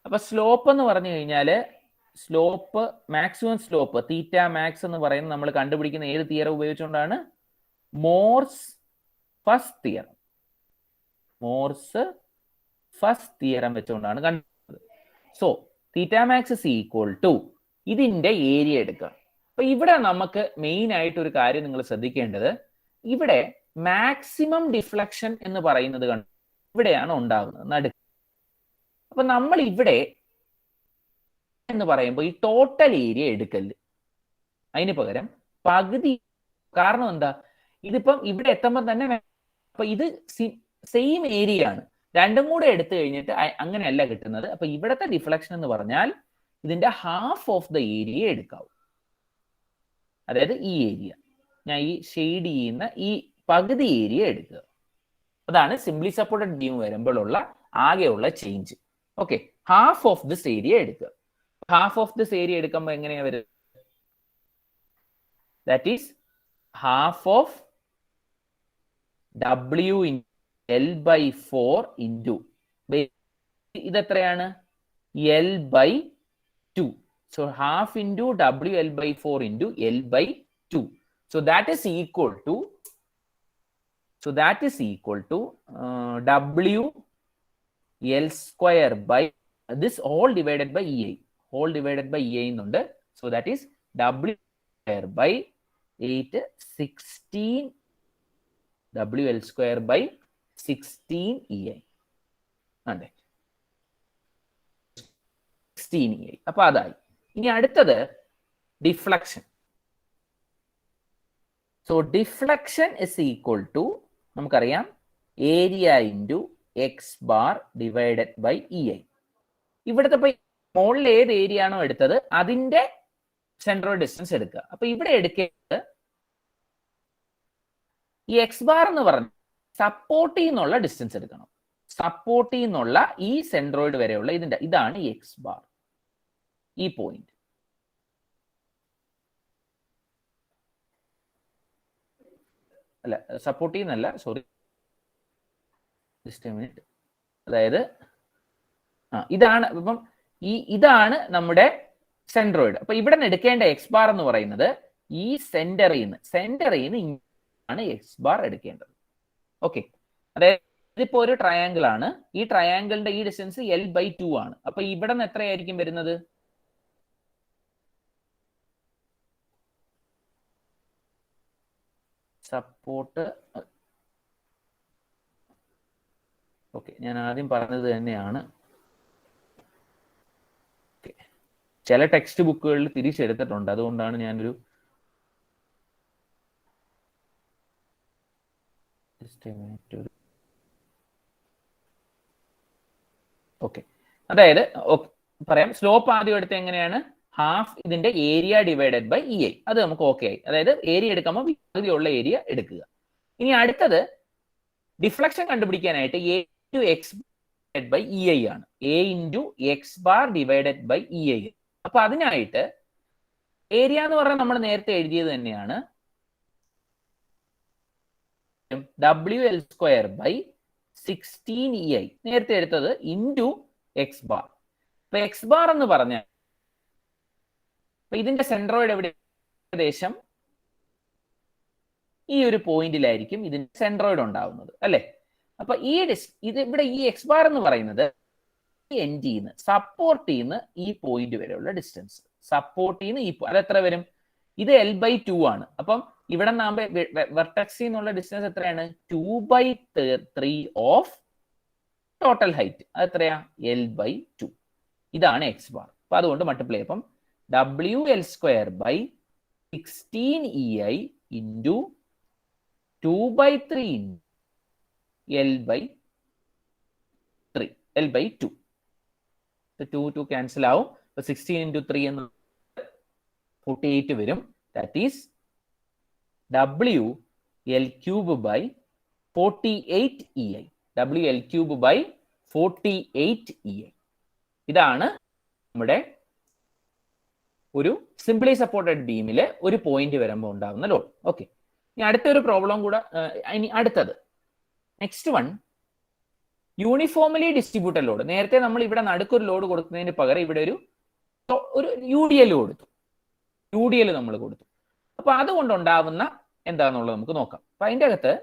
അപ്പൊ സ്ലോപ്പ് എന്ന് പറഞ്ഞു കഴിഞ്ഞാല് മാക്സിമം സ്ലോപ്പ് തീറ്റ മാക്സ് എന്ന് പറയുന്നത് നമ്മൾ കണ്ടുപിടിക്കുന്ന ഏത് തിയറം ഉപയോഗിച്ചുകൊണ്ടാണ്? മോർസ് ഫസ്റ്റ് തിയറം വെച്ചുകൊണ്ടാണ് കണ്ടുപിടിക്കുന്നത്. So theta max is equal to ഇതിന്റെ ഏരിയ എടുക്കുക. അപ്പൊ ഇവിടെ നമുക്ക് മെയിൻ ആയിട്ട് ഒരു കാര്യം നിങ്ങൾ ശ്രദ്ധിക്കേണ്ടത്, ഇവിടെ മാക്സിമം ഡിഫ്ലക്ഷൻ എന്ന് പറയുന്നത് ഇവിടെയാണ് ഉണ്ടാകുന്നത്, നടുക്ക്. അപ്പൊ നമ്മൾ ഇവിടെ എന്ന് പറയുമ്പോൾ ഈ ടോട്ടൽ ഏരിയ എടുക്കല്, അതിന് പകരം പകുതി. കാരണം എന്താ? ഇതിപ്പം ഇവിടെ എത്തുമ്പോൾ തന്നെ അപ്പൊ ഇത് സെയിം ഏരിയ ആണ്, രണ്ടും കൂടെ എടുത്തു കഴിഞ്ഞിട്ട് അങ്ങനെയല്ല കിട്ടുന്നത്. അപ്പൊ ഇവിടത്തെ ഡിഫ്ലക്ഷൻ എന്ന് പറഞ്ഞാൽ ഇതിന്റെ ഹാഫ് ഓഫ് ദ ഏരിയ എടുക്കാവും. അതായത് ഈ ഏരിയ, ഞാൻ ഈ ഷെയ്ഡ് ചെയ്യുന്ന ഈ പകുതി ഏരിയ എടുക്കുക. അതാണ് സിംപ്ലി സപ്പോർട്ടഡ് ബീം വരുമ്പോഴുള്ള ആകെയുള്ള change. Okay, half of this area എടുക്കുക. ഹാഫ് ഓഫ് ദിസ് ഏരിയ എടുക്കുമ്പോൾ എങ്ങനെയാ വരുന്നത്? That is half of W/L/4 into ഇതെത്രയാണ്? L/2. So half into WL/4 into L/2. So that is equal to WL² by this all divided by EI. Whole divided by EI എന്നുണ്ട്. So that is W² by 8 16 WL² by 16 EI അതെ 16 EI. അപ്പൊ അതായി. ഇനി അടുത്തത് deflection. So deflection is equal to നമുക്കറിയാം area into x bar divided by EI. ഇവിടുത്തെ മുകളിൽ ഏത് ഏരിയ ആണോ എടുത്തത് അതിന്റെ സെൻട്രോയിഡ് ഡിസ്റ്റൻസ് എടുക്കുക. അപ്പൊ ഇവിടെ എടുക്കേണ്ടത് ഈ എക്സ് ബാർ എന്ന് പറഞ്ഞ സപ്പോർട്ടിൽ നിന്നുള്ള ഡിസ്റ്റൻസ് എടുക്കണം. സപ്പോർട്ടിൽ നിന്നുള്ള ഈ സെൻട്രോയിഡ് വരെയുള്ള ഇതാണ് ഈ എക്സ് ബാർ, ഈ പോയിന്റ്. അല്ല സപ്പോർട്ടിൽ നിന്നല്ല, സോറി, ജസ്റ്റ് മിനിറ്റ്. അതായത് ഇതാണ് ഇപ്പം ഇതാണ് നമ്മുടെ സെൻട്രോയിഡ്. അപ്പൊ ഇവിടെ നിന്ന് എടുക്കേണ്ട എക്സ് ബാർ എന്ന് പറയുന്നത് ഈ സെന്ററിൽ നിന്ന് ആണ് എക്സ് ബാർ എടുക്കേണ്ടത്. ഓക്കെ, അതായത് ഇതിപ്പോ ഒരു ട്രയാങ്കിൾ ആണ്. ഈ ട്രയാങ്കിളിന്റെ ഈ ഡിസ്റ്റൻസ് L/2 ആണ്. അപ്പൊ ഇവിടെ നിന്ന് എത്രയായിരിക്കും വരുന്നത്? സപ്പോർട്ട്. ഓക്കെ, ഞാൻ ആദ്യം പറഞ്ഞത് തന്നെയാണ്. ചില ടെക്സ്റ്റ് ബുക്കുകളിൽ തിരിച്ചെടുത്തിട്ടുണ്ട്, അതുകൊണ്ടാണ് ഞാനൊരു ഓക്കെ. അതായത് പറയാം, സ്ലോപ്പ് ആദ്യം എടുത്ത് എങ്ങനെയാണ്? ഹാഫ് ഇതിന്റെ ഏരിയ ഡിവൈഡഡ് ബൈ EI. അത് നമുക്ക് ഓക്കെ ആയി. അതായത് ഏരിയ എടുക്കുമ്പോൾ പകുതിയുള്ള ഏരിയ എടുക്കുക. ഇനി അടുത്തത് ഡിഫ്ലക്ഷൻ കണ്ടുപിടിക്കാനായിട്ട് A into X by EI ആണ്. A into X bar divided by EI. അപ്പൊ അതിനായിട്ട് ഏരിയ എന്ന് പറഞ്ഞാൽ നമ്മൾ നേരത്തെ എഴുതിയത് തന്നെയാണ്, WL² by 16 EI നേരത്തെ എടുത്തത് ഇൻറ്റു എക്സ് ബാർ. അപ്പൊ എക്സ് ബാർ എന്ന് പറഞ്ഞാൽ ഇതിന്റെ സെൻട്രോയിഡ് എവിടെ? ഏകദേശം ഈ ഒരു പോയിന്റിലായിരിക്കും ഇതിന്റെ സെൻട്രോയിഡ് ഉണ്ടാവുന്നത്, അല്ലെ? അപ്പൊ ഇവിടെ ഈ എക്സ് ബാർ എന്ന് പറയുന്നത് എൻഡിന്ന് സപ്പോർട്ടിന്ന് ഈ പോയിന്റ് വരെയുള്ള ഡിസ്റ്റൻസ്. സപ്പോർട്ടിന്ന് അത് എത്ര വരും? ഇത് L/2 ആണ്. അപ്പം ഇവിടെ വെർട്ടെക്സിൽ നിന്നുള്ള ഡിസ്റ്റൻസ് എത്രയാണ്? 2/3 ഓഫ് ടോട്ടൽ ഹൈറ്റ്. അത് എത്രയാ? L/2. ഇതാണ് എക്സ് ബാർ. അപ്പൊ അതുകൊണ്ട് മൾട്ടിപ്ലൈ. അപ്പം WL² by 16 EI into 2/3 L/2. 2 cancel ആവും. 16 into 3 എന്ന് 48 വരും. That is WL³ by 48 EI. WL³ by 48 EI. ഇതാണ് നമ്മുടെ ഒരു സിംപ്ലി സപ്പോർട്ടഡ് ബീമിലെ ഒരു പോയിന്റ് വരുമ്പോൾ ഉണ്ടാകുന്ന ലോഡ്. ഓക്കെ, ഇനി അടുത്തൊരു പ്രോബ്ലം കൂടെ. ഇനി അടുത്തത് next one, uniformly distributed load. നേരത്തെ നമ്മൾ ഇവിടെ നടുക്കൊരു ലോഡ് കൊടുക്കുന്നതിന് പകരം ഇവിടെ ഒരു UDL കൊടുത്തു. UDL നമ്മൾ കൊടുത്തു. അപ്പൊ അതുകൊണ്ടുണ്ടാവുന്ന എന്താണെന്നുള്ളത് നമുക്ക് നോക്കാം. അപ്പൊ അതിൻ്റെ അകത്ത്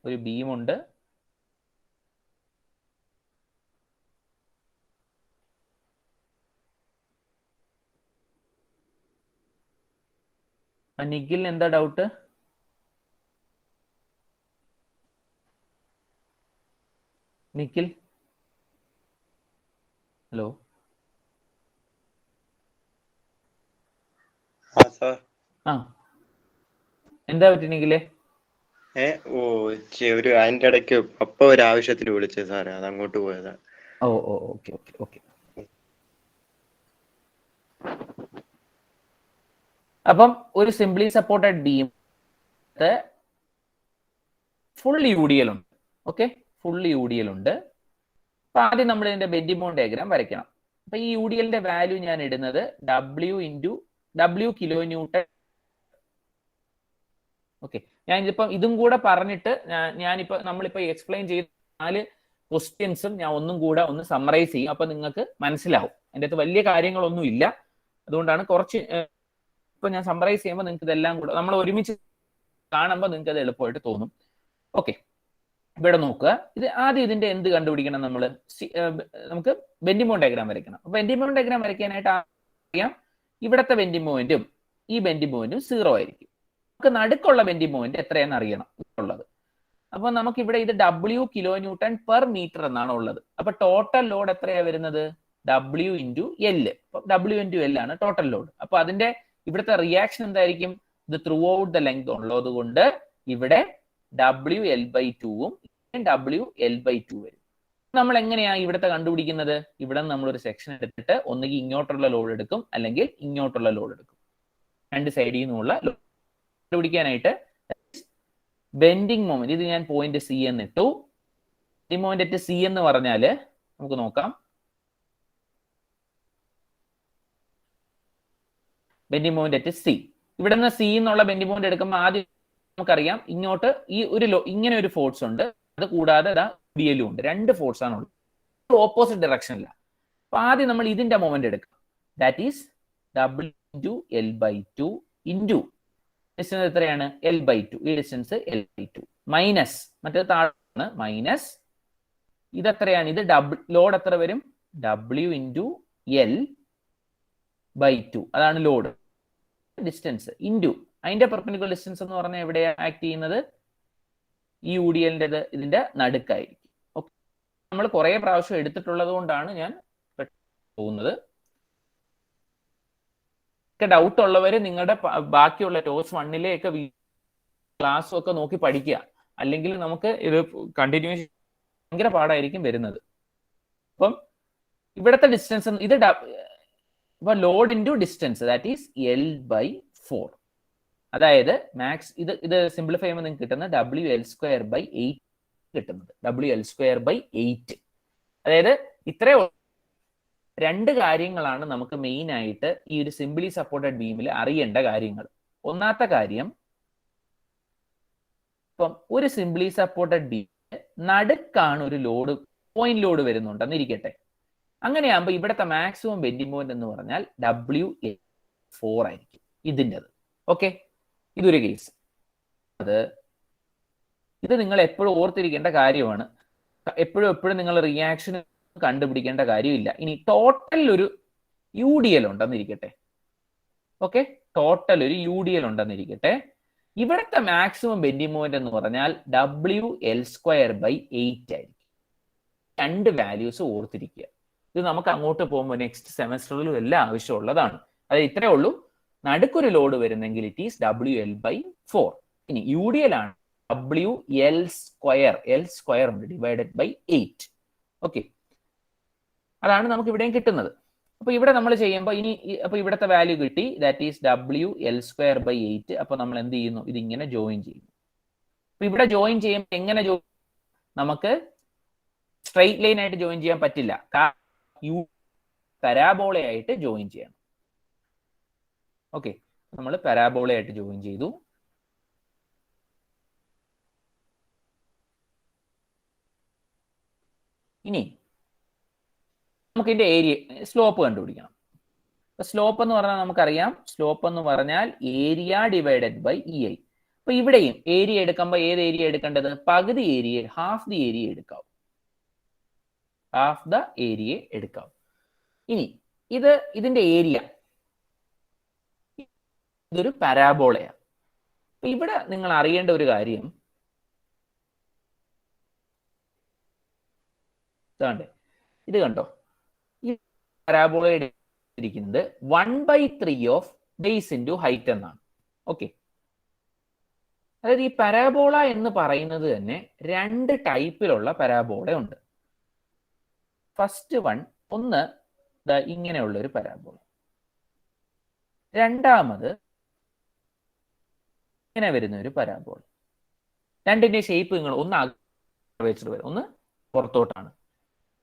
ഒരു ബീമുണ്ട്. നിഖിലിന് എന്താ ഡൗട്ട്? നിഖിൽ, ഹലോ. എന്താ പറ്റി നിഖിലേ? ഒരു അതിന്റെ ഇടയ്ക്ക് അപ്പൊ ഒരു ആവശ്യത്തിന് വിളിച്ചത് സാറേ, അത് അങ്ങോട്ട് പോയതാ. ഓക്കെ. അപ്പം ഒരു simply supported beam full UDL ഉണ്ട്. ഓക്കെ, ഫുൾ UDL ഉണ്ട്. അപ്പൊ ആദ്യം നമ്മൾ ഇതിന്റെ ബെൻഡിംഗ് മോമെന്റ് ഡയഗ്രാം വരയ്ക്കണം. അപ്പൊ ഈ UDLന്റെ വാല്യൂ ഞാൻ ഇടുന്നത് W കിലോ ന്യൂട്ടൺ. ഓക്കെ, ഞാൻ ഇതിപ്പം ഇതും കൂടെ പറഞ്ഞിട്ട് ഞാനിപ്പോ നമ്മളിപ്പോ എക്സ്പ്ലെയിൻ ചെയ്ത 4 ക്വസ്റ്റ്യൻസും ഞാൻ ഒന്നും കൂടെ ഒന്ന് സമ്മറൈസ് ചെയ്യും. അപ്പൊ നിങ്ങൾക്ക് മനസ്സിലാവും. അതിൻ്റെ അകത്ത് വലിയ കാര്യങ്ങളൊന്നും ഇല്ല. അതുകൊണ്ടാണ് കുറച്ച് ഇപ്പൊ ഞാൻ സമ്മറൈസ് ചെയ്യുമ്പോൾ നിങ്ങൾക്ക് ഇതെല്ലാം കൂടെ നമ്മൾ ഒരുമിച്ച് കാണുമ്പോൾ നിങ്ങൾക്ക് അത് എളുപ്പമായിട്ട് തോന്നും. ഓക്കെ, ഇവിടെ നോക്കുക, ഇത് ആദ്യം ഇതിന്റെ എന്ത് കണ്ടുപിടിക്കണം നമ്മൾ? നമുക്ക് ബെൻഡിംഗ് മൊമെന്റ് ഡയഗ്രാം വരയ്ക്കണം. അപ്പൊ ബെൻഡിംഗ് മൊമെന്റ് ഡയഗ്രാം വരയ്ക്കാനായിട്ട് അറിയാം ഇവിടത്തെ ബെൻഡിംഗ് മൊമെന്റും ഈ ബെൻഡിംഗ് മൊമെന്റും 0 ആയിരിക്കും. നമുക്ക് നടുക്കുള്ള ബെൻഡിംഗ് മൊമെന്റ് എത്രയാണെന്ന് അറിയണം ഉള്ളത്. അപ്പൊ നമുക്ക് ഇവിടെ ഇത് W kilo newton per metre എന്നാണ് ഉള്ളത്. അപ്പൊ ടോട്ടൽ ലോഡ് എത്രയാ വരുന്നത്? W into L. W into L ആണ് ടോട്ടൽ ലോഡ്. അപ്പൊ അതിന്റെ ഇവിടുത്തെ റിയാക്ഷൻ എന്തായിരിക്കും? ഇത് ത്രൂ ഔട്ട് ദ ലെങ്ത് ഉള്ളത് കൊണ്ട് ഇവിടെ WL/2 WL/2 വരും. നമ്മൾ എങ്ങനെയാ ഇവിടുത്തെ കണ്ടുപിടിക്കുന്നത്? ഇവിടെ നമ്മൾ ഒരു സെക്ഷൻ എടുത്തിട്ട് ഒന്നുകിൽ ഇങ്ങോട്ടുള്ള ലോഡ് എടുക്കും അല്ലെങ്കിൽ ഇങ്ങോട്ടുള്ള ലോഡ് എടുക്കും. രണ്ട് സൈഡിൽ നിന്നുള്ള ലോഡ് കണ്ടുപിടിക്കാനായിട്ട് ബെൻഡിങ് മൊമെന്റ്, ഇത് ഞാൻ പോയിന്റ് സി എന്ന് ഇട്ടു. ബെൻഡിങ് മൊമെന്റ് അറ്റ് സി എന്ന് പറഞ്ഞാല് നമുക്ക് നോക്കാം. ബെൻഡിങ് മൊമെന്റ് അറ്റ് സി, ഇവിടെ നിന്ന് സി എന്നുള്ള ബെൻഡിങ് മൊമെന്റ് എടുക്കുമ്പോൾ ആദ്യം നമുക്കറിയാം ഇങ്ങോട്ട് ഈ ഒരു ഇങ്ങനെ ഒരു ഫോഴ്സ് ഉണ്ട്, അത് കൂടാതെ BL ഉണ്ട്. രണ്ട് ഫോഴ്സ് ആണ് ഉള്ളത്, ഓപ്പോസിറ്റ് ഡയറക്ഷനില്ല. അപ്പൊ ആദ്യം നമ്മൾ ഇതിന്റെ മൊമെന്റ് എടുക്കാം. That is W into L/2 into distance എത്രയാണ്? L/2. ഈ ഡിസ്റ്റൻസ് L/2 മൈനസ് മറ്റേത് താഴെ മൈനസ് ഇതെത്രയാണ്? ഇത് ലോഡ് എത്ര വരും? W ഇൻറ്റു L/2 അതാണ് ലോഡ്. ഡിസ്റ്റൻസ് ഇൻറ്റു അതിന്റെ പെർപെൻഡിക്കുലർ ഡിസ്റ്റൻസ് എന്ന് പറഞ്ഞാൽ എവിടെയാ ആക്ട് ചെയ്യുന്നത്? ഈ UDL ഇതിന്റെ നടുക്കായിരിക്കും. ഓക്കെ, നമ്മൾ കുറെ പ്രാവശ്യം എടുത്തിട്ടുള്ളത് കൊണ്ടാണ് ഞാൻ പോകുന്നത്. ഡൗട്ട് ഉള്ളവര് നിങ്ങളുടെ ബാക്കിയുള്ള ടോസ് 1-ലെയൊക്കെ ക്ലാസ്സും ഒക്കെ നോക്കി പഠിക്കുക. അല്ലെങ്കിൽ നമുക്ക് ഇത് കണ്ടിന്യൂസ് ഭയങ്കര പാടായിരിക്കും വരുന്നത്. അപ്പം ഇവിടുത്തെ ഡിസ്റ്റൻസ് ഇത് load into distance that is L/4. അതായത് മാക്സ് ഇത് സിംപ്ലിഫൈ ചെയ്യുമ്പോൾ നിങ്ങൾക്ക് കിട്ടുന്നത് WL²/8 കിട്ടുന്നത്. WL²/8. അതായത് ഇത്രയോ രണ്ട് കാര്യങ്ങളാണ് നമുക്ക് മെയിൻ ആയിട്ട് ഈ ഒരു സിംപ്ലി സപ്പോർട്ടഡ് ബീമിൽ അറിയേണ്ട കാര്യങ്ങൾ. ഒന്നാമത്തെ കാര്യം, ഇപ്പം ഒരു സിംപ്ലി സപ്പോർട്ടഡ് ബീം നടുക്കാണ് ഒരു ലോഡ് പോയിന്റ് ലോഡ് വരുന്നുണ്ടെന്ന് ഇരിക്കട്ടെ. അങ്ങനെയാകുമ്പോൾ ഇവിടുത്തെ മാക്സിമം ബെൻഡിങ് മൊമെന്റ് എന്ന് പറഞ്ഞാൽ WL4 ആയിരിക്കും ഇതിൻ്റെത്. ഓക്കെ, ഇതൊരു കേസ്. ഇത് നിങ്ങൾ എപ്പോഴും ഓർത്തിരിക്കേണ്ട കാര്യമാണ്. എപ്പോഴും നിങ്ങൾ റിയാക്ഷൻ കണ്ടുപിടിക്കേണ്ട കാര്യമില്ല. ഇനി ടോട്ടൽ ഒരു UDL ഉണ്ടെന്നിരിക്കട്ടെ. ഓക്കെ, ടോട്ടൽ ഒരു UDL ഉണ്ടെന്നിരിക്കട്ടെ. ഇവിടുത്തെ മാക്സിമം ബെൻഡിങ് മൊമെന്റ് എന്ന് പറഞ്ഞാൽ WL²/8 ആയിരിക്കും. രണ്ട് വാല്യൂസ് ഓർത്തിരിക്കുക. ഇത് നമുക്ക് അങ്ങോട്ട് പോകുമ്പോൾ നെക്സ്റ്റ് സെമസ്റ്ററിലും എല്ലാം ആവശ്യമുള്ളതാണ്. അതായത് ഇത്രയേ ഉള്ളൂ. നടുക്കൊരു ലോഡ് വരുന്നെങ്കിൽ ഇറ്റ് ഈസ് WL/4. ഇനി UDL ആണ് WL². ഉണ്ട് ഡിവൈഡഡ് ബൈ 8. ഓക്കെ, അതാണ് നമുക്ക് ഇവിടെയും കിട്ടുന്നത്. അപ്പൊ ഇവിടെ നമ്മൾ ചെയ്യുമ്പോൾ അപ്പൊ ഇവിടുത്തെ വാല്യൂ കിട്ടി, ദാറ്റ് ഈസ് WL²/8. അപ്പൊ നമ്മൾ എന്ത് ചെയ്യുന്നു? ഇതിങ്ങനെ ജോയിൻ ചെയ്യുന്നു. അപ്പൊ ഇവിടെ ജോയിൻ ചെയ്യുമ്പോൾ എങ്ങനെ നമുക്ക് സ്ട്രെയിറ്റ് ലൈൻ ആയിട്ട് ജോയിൻ ചെയ്യാൻ പറ്റില്ല. പരാബോളയായിട്ട് ജോയിൻ ചെയ്യണം. ഓക്കെ, നമ്മൾ പരാബോളയായിട്ട് ജോയിൻ ചെയ്തു. ഇനി നമുക്ക് ഇതിന്റെ ഏരിയ സ്ലോപ്പ് കണ്ടുപിടിക്കണം. സ്ലോപ്പ് എന്ന് പറഞ്ഞാൽ നമുക്കറിയാം, സ്ലോപ്പ് എന്ന് പറഞ്ഞാൽ ഏരിയ ഡിവൈഡഡ് ബൈ EI. അപ്പൊ ഇവിടെയും ഏരിയ എടുക്കുമ്പോൾ ഏത് ഏരിയ എടുക്കേണ്ടത്? പകുതി ഏരിയ, ഹാഫ് ദി ഏരിയ എടുക്കാവും. ഹാഫ് ദ ഏരിയ എടുക്കാം. ഇനി ഇതിന്റെ ഏരിയ, ഇതൊരു പരാബോളയാണ്. അപ്പൊ ഇവിടെ നിങ്ങൾ അറിയേണ്ട ഒരു കാര്യം, ഇത് കണ്ടോ, ഈ പരാബോള ഇരിക്കുന്നത് 1/3 ഓഫ് ബേസ് ഇൻറ്റു ഹൈറ്റ് എന്നാണ്. ഓക്കെ, അതായത് ഈ പരാബോള എന്ന് പറയുന്നത് തന്നെ രണ്ട് ടൈപ്പിലുള്ള പരാബോള ഉണ്ട്. ഫസ്റ്റ് ഒന്ന് ഇങ്ങനെയുള്ള ഒരു പരാബോള, രണ്ടാമത് ഇങ്ങനെ വരുന്ന ഒരു പരാബോള. രണ്ടിന്റെ ഷേപ്പ് നിങ്ങൾ ഒന്ന് പുറത്തോട്ടാണ്.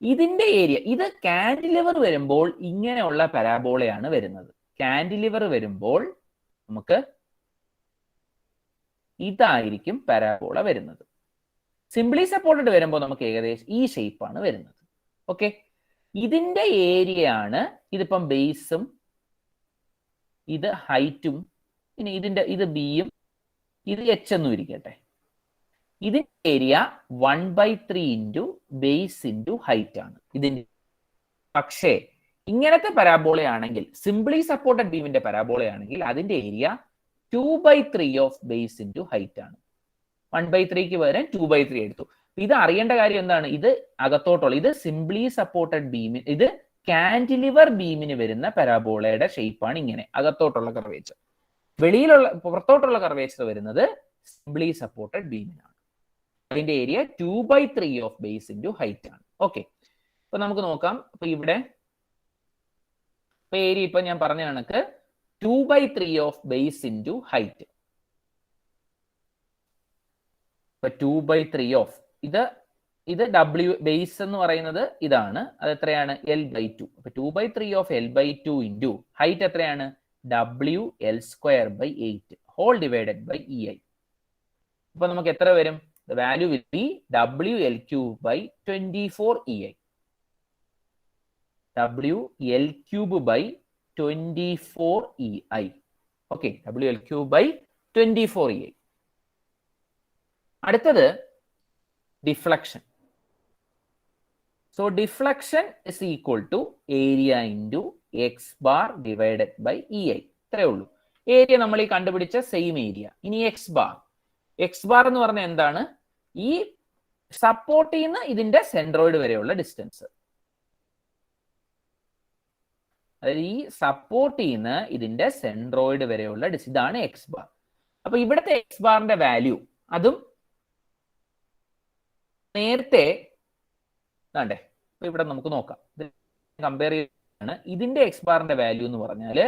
ഇതിന്റെ ഏരിയ, ഇത് കാന്റിലിവർ വരുമ്പോൾ ഇങ്ങനെയുള്ള പരാബോളയാണ് വരുന്നത്. കാന്റിലിവർ വരുമ്പോൾ നമുക്ക് ഇതായിരിക്കും പരാബോള വരുന്നത്. സിംപ്ലി സപ്പോർട്ടഡ് വരുമ്പോൾ നമുക്ക് ഏകദേശം ഈ ഷേപ്പാണ് വരുന്നത്. ഓക്കെ, ഇതിന്റെ ഏരിയ ആണ്, ഇതിപ്പം ബേസും ഇത് ഹൈറ്റും, ഇനി ഇത് ബിയും ഇത് H എന്നും ഇരിക്കട്ടെ. ഇതിന്റെ area 1/3 into base into height ആണ് ഇതിന്റെ. പക്ഷേ ഇങ്ങനത്തെ പരാബോളയാണെങ്കിൽ, സിംപ്ലി സപ്പോർട്ടഡ് ബീമിന്റെ പരാബോളയാണെങ്കിൽ അതിന്റെ area 2/3 of base into height ആണ്. 1/3ക്ക് പകരം 2/3 എടുത്തു. ഇത് അറിയേണ്ട കാര്യം എന്താണ്? ഇത് അകത്തോട്ടുള്ള, ഇത് സിംപ്ലി സപ്പോർട്ടഡ് ബീമിന്, ഇത് കാന്റിലിവർ ബീമിന് വരുന്ന പരാബോളയുടെ ഷേപ്പാണ് ഇങ്ങനെ, അകത്തോട്ടുള്ള കർവേച്ചർ. വെളിയിലുള്ള, പുറത്തോട്ടുള്ള കർവേച്ചർ വരുന്നത് സിംപ്ലി സപ്പോർട്ടഡ് ബീമിനാണ്. അതിന്റെ area 2/3 of base into height ആണ്. ഓക്കെ, അപ്പൊ നമുക്ക് നോക്കാം. അപ്പൊ ഇവിടെ ഏരിയ ഇപ്പൊ ഞാൻ പറഞ്ഞ കണക്ക് 2/3 ഓഫ് ബേസ് ഇൻറ്റു ഹൈറ്റ്. ഇപ്പൊ 2/3 ഓഫ് ഇത് W ബേസ് എന്ന് പറയുന്നത് ഇതാണ്. അത് എത്രയാണ്? L/2. അപ്പൊ 2/3 ഓഫ് L/2 ഇൻറ്റു ഹൈറ്റ് എത്രയാണ്? WL²/8 whole divided by EI. അപ്പൊ നമുക്ക് എത്ര വരും? The value will be WL3/24 EI. WL3/24 EI. Okay, WL3/24 EI. അടുത്തത് deflection. So deflection is equal to area into x bar divided by EI. ഇത്രയേ ഉള്ളൂ. ഏരിയ നമ്മൾ ഈ കണ്ടുപിടിച്ച സെയിം ഏരിയ. ഇനി എക്സ് ബാർ. എക്സ് ബാർ എന്ന് പറഞ്ഞാൽ എന്താണ്? ഈ സപ്പോർട്ടിൽ നിന്ന് ഇതിന്റെ സെൻട്രോയിഡ് വരെയുള്ള ഡിസ്റ്റൻസ്. അതായത് ഈ സപ്പോർട്ടിൽ നിന്ന് ഇതിന്റെ സെൻട്രോയിഡ് വരെയുള്ള ഡിസ്റ്റൻസ്, ഇതാണ് എക്സ് ബാർ. അപ്പൊ ഇവിടുത്തെ എക്സ് ബാറിന്റെ വാല്യൂ, അതും നേരത്തെ അതെ, അപ്പൊ ഇവിടെ നമുക്ക് നോക്കാം. കമ്പയർ ചെയ്യാണ്. ഇതിന്റെ എക്സ് ബാറിന്റെ വാല്യൂ എന്ന് പറഞ്ഞാല്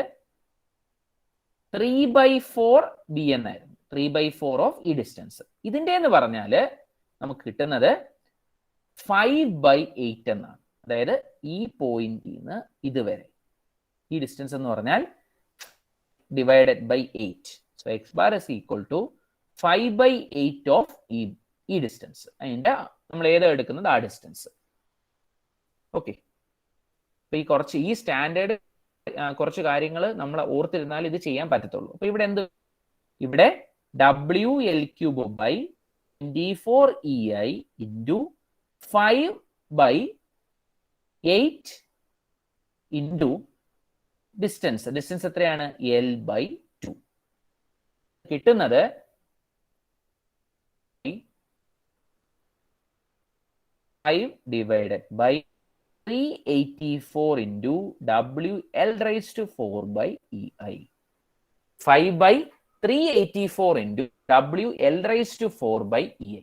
3/4 ബി എന്നായിരുന്നു. 3/4 ഓഫ് ഈ ഡിസ്റ്റൻസ്. ഇതിന്റെ എന്ന് പറഞ്ഞാല് നമുക്ക് കിട്ടുന്നത് 5/8 എന്നാണ്. അതായത് ഈ പോയിന്റിൽ നിന്ന് ഇതുവരെ ഈ ഡിസ്റ്റൻസ് എന്ന് പറഞ്ഞാൽ divided by 8. So x bar is equal to 5/8 of ഈ ഡിസ്റ്റൻസ്. അതിന്റെ നമ്മൾ ഏതാ എടുക്കുന്നത്? ആ ഡിസ്റ്റൻസ്. ഓക്കെ, അപ്പൊ ഈ സ്റ്റാൻഡേർഡ് കുറച്ച് കാര്യങ്ങൾ നമ്മൾ ഓർത്തിരുന്നാൽ ഇത് ചെയ്യാൻ പറ്റത്തുള്ളൂ. അപ്പൊ ഇവിടെ ഇവിടെ WL3/24 EI into 5/8 into distance. Distance എത്രയാണ്? L/2. കിട്ടുന്നത് 5 divided by 384 into WL⁴/EI. 5/384 into WL⁴/EI.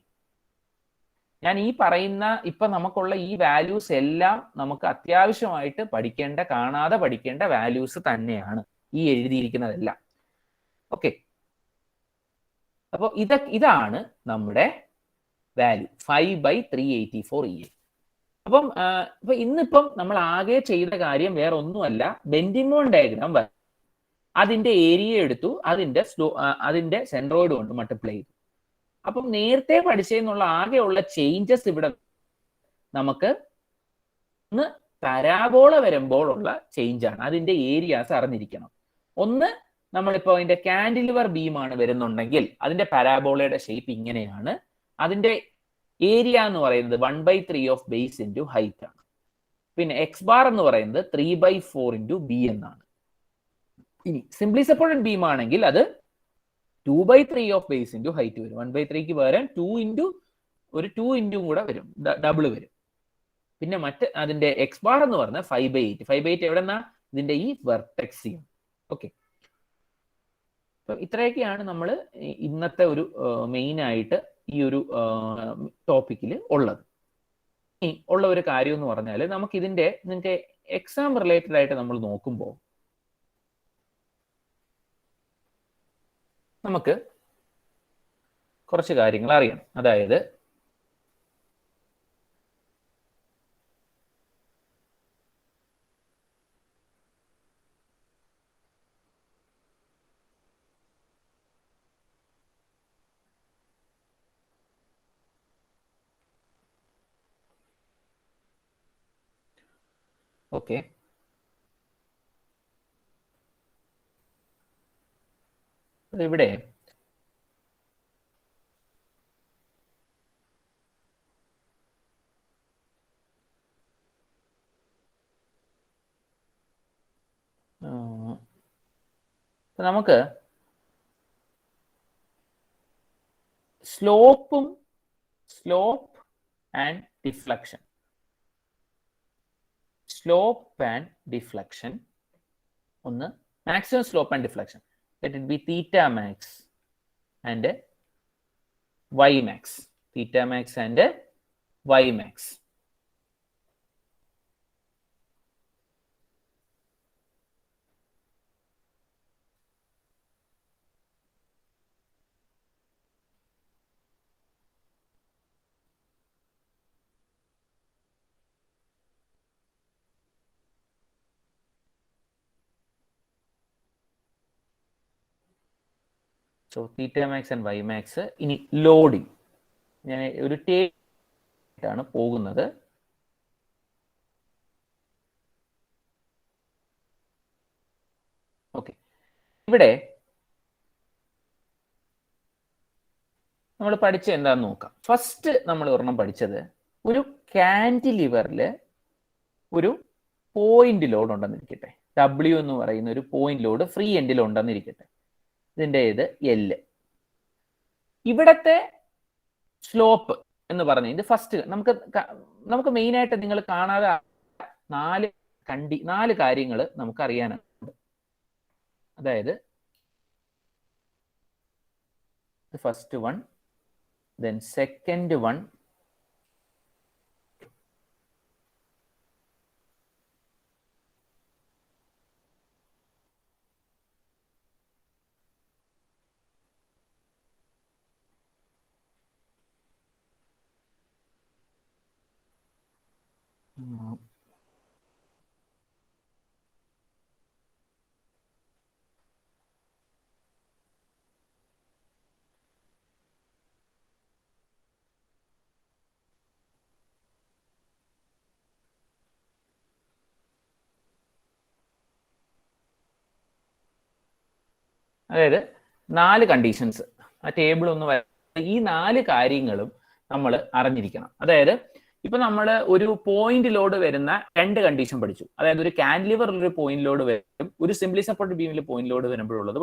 ഞാൻ ഈ പറയുന്ന ഇപ്പൊ നമുക്കുള്ള ഈ വാല്യൂസ് എല്ലാം നമുക്ക് അത്യാവശ്യമായിട്ട് കാണാതെ പഠിക്കേണ്ട വാല്യൂസ് തന്നെയാണ് ഈ എഴുതിയിരിക്കുന്നതെല്ലാം. ഓക്കെ, അപ്പൊ ഇതാണ് നമ്മുടെ വാല്യൂ 5/384 EI. അപ്പം ഇന്നിപ്പം നമ്മൾ ആകെ ചെയ്ത കാര്യം വേറെ ഒന്നുമല്ല, ബെൻഡിമോൺ ഡയഗ്രാം വരച്ചു, അതിന്റെ ഏരിയ എടുത്തു, അതിന്റെ സെൻട്രോയിഡ് കൊണ്ട് മൾട്ടിപ്ലൈ ചെയ്തു. അപ്പം നേരത്തെ പഠിച്ചെന്നുള്ള ആകെയുള്ള ചേഞ്ചസ് ഇവിടെ നമുക്ക് ഒന്ന് പരാബോള വരുമ്പോഴുള്ള ചേഞ്ച് ആണ്. അതിന്റെ ഏരിയാസ് അറിഞ്ഞിരിക്കണം. ഒന്ന്, നമ്മളിപ്പോ അതിന്റെ കാന്റിലിവർ ബീമാണ് വരുന്നുണ്ടെങ്കിൽ അതിന്റെ പരാബോളയുടെ ഷേപ്പ് ഇങ്ങനെയാണ്. അതിന്റെ ഏരിയ എന്ന് പറയുന്നത് 1/3 ഓഫ് ബേസ് ഇൻറ്റു ഹൈറ്റ് ആണ്. പിന്നെ എക്സ് ബാർ എന്ന് പറയുന്നത് 3/4 ഇൻറ്റു ബി എന്നാണ്. ഇനി സിംപ്ലി സപ്പോർട്ടഡ് ബീം ആണെങ്കിൽ അത് 2/3 ഓഫ് ബേസ് ഇൻറ്റു ഹൈറ്റ് വരും. 1/3ക്ക് പകരം 2 ഇൻറ്റും കൂടെ വരും, ഡബിൾ വരും. പിന്നെ അതിന്റെ എക്സ് ബാർ എന്ന് പറഞ്ഞാൽ 5/8. 5/8 എവിടെന്നാ? ഇതിന്റെ ഈ വെർട്ടെക്സ്. ഓക്കെ, അപ്പൊ ഇത്രയൊക്കെയാണ് നമ്മൾ ഇന്നത്തെ ഒരു മെയിൻ ആയിട്ട് ഈ ഒരു ടോപ്പിക്കിൽ ഉള്ളത്. ഇനി ഉള്ള ഒരു കാര്യം എന്ന് പറഞ്ഞാൽ നിങ്ങൾക്ക് എക്സാം റിലേറ്റഡ് ആയിട്ട് നമ്മൾ നോക്കുമ്പോൾ നമുക്ക് കുറച്ച് കാര്യങ്ങൾ അറിയാം. അതായത് ഓക്കെ, ഇവിടെ നമുക്ക് സ്ലോപ്പ് ആൻഡ് ഡിഫ്ലക്ഷൻ ഒന്ന് maximum slope and deflection, let it be theta max and y max, theta max and y max. So theta max and y max. ഇനി ലോഡിങ് ഞാൻ ഒരു ടേബിളാണ് പോകുന്നത്. ഓക്കെ, ഇവിടെ നമ്മൾ പഠിച്ച എന്താന്ന് നോക്കാം. ഫസ്റ്റ് നമ്മൾ ഒരെണ്ണം പഠിച്ചത് ഒരു കാന്റിലിവറിൽ ഒരു പോയിന്റ് ലോഡ് ഉണ്ടെന്നിരിക്കട്ടെ, W എന്ന് പറയുന്ന ഒരു പോയിന്റ് ലോഡ് ഫ്രീ എൻഡിൽ ഉണ്ടെന്നിരിക്കട്ടെ. ഇതിൻ്റെ ഇത് L. ഇവിടത്തെ സ്ലോപ്പ് എന്ന് പറഞ്ഞ ഇത് ഫസ്റ്റ് നമുക്ക് മെയിൻ ആയിട്ട് നിങ്ങൾ കാണാതെ നാല് കാര്യങ്ങൾ നമുക്ക് അറിയാനുണ്ട്. അതായത് first one, then second one, അതായത് 4 കണ്ടീഷൻസ് ആ ടേബിൾ ഒന്ന് ഈ 4 കാര്യങ്ങളും നമ്മൾ അറിഞ്ഞിരിക്കണം. അതായത് ഇപ്പൊ നമ്മൾ ഒരു പോയിന്റ് ലോഡ് വരുന്ന 2 കണ്ടീഷൻ പഠിച്ചു. അതായത് ഒരു കാന്റിലിവറിൽ ഒരു പോയിന്റ് ലോഡ് വരും, ഒരു സിംപ്ലി സപ്പോർട്ടഡ് ബീമിൽ പോയിന്റ് ലോഡ് വരുമ്പോഴുള്ളത്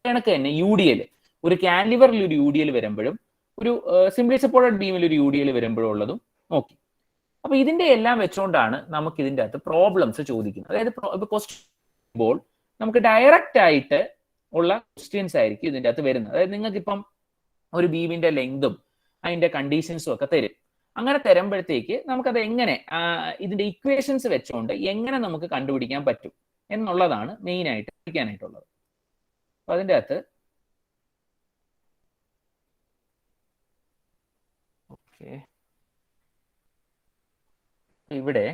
കണക്ക് തന്നെ UDL, ഒരു കാന്റിലിവറിൽ ഒരു UDL വരുമ്പോഴും ഒരു സിംപ്ലി സപ്പോർട്ടഡ് ബീമിൽ ഒരു UDL വരുമ്പോഴുള്ളതും നോക്കി. അപ്പൊ ഇതിന്റെ എല്ലാം വെച്ചുകൊണ്ടാണ് നമുക്ക് ഇതിന്റെ അകത്ത് പ്രോബ്ലംസ് ചോദിക്കുന്നത്. അതായത് ക്വസ്റ്റ്യൻ നമുക്ക് ഡയറക്റ്റ് ആയിട്ട് ഉള്ള ക്വസ്റ്റ്യൻസ് ആയിരിക്കും ഇതിൻ്റെ അകത്ത് വരുന്നത്. അതായത് നിങ്ങൾക്ക് ഇപ്പം ഒരു ബീമിന്റെ ലെങ്തും അതിന്റെ കണ്ടീഷൻസും ഒക്കെ തരും. അങ്ങനെ തരുമ്പോഴത്തേക്ക് നമുക്കത് എങ്ങനെ ഇതിന്റെ ഇക്വേഷൻസ് വെച്ചുകൊണ്ട് എങ്ങനെ നമുക്ക് കണ്ടുപിടിക്കാൻ പറ്റും എന്നുള്ളതാണ് മെയിൻ ആയിട്ട് പഠിക്കാനായിട്ടുള്ളത്. അപ്പൊ അതിൻ്റെ അകത്ത് ഓക്കെ, ഇവിടെ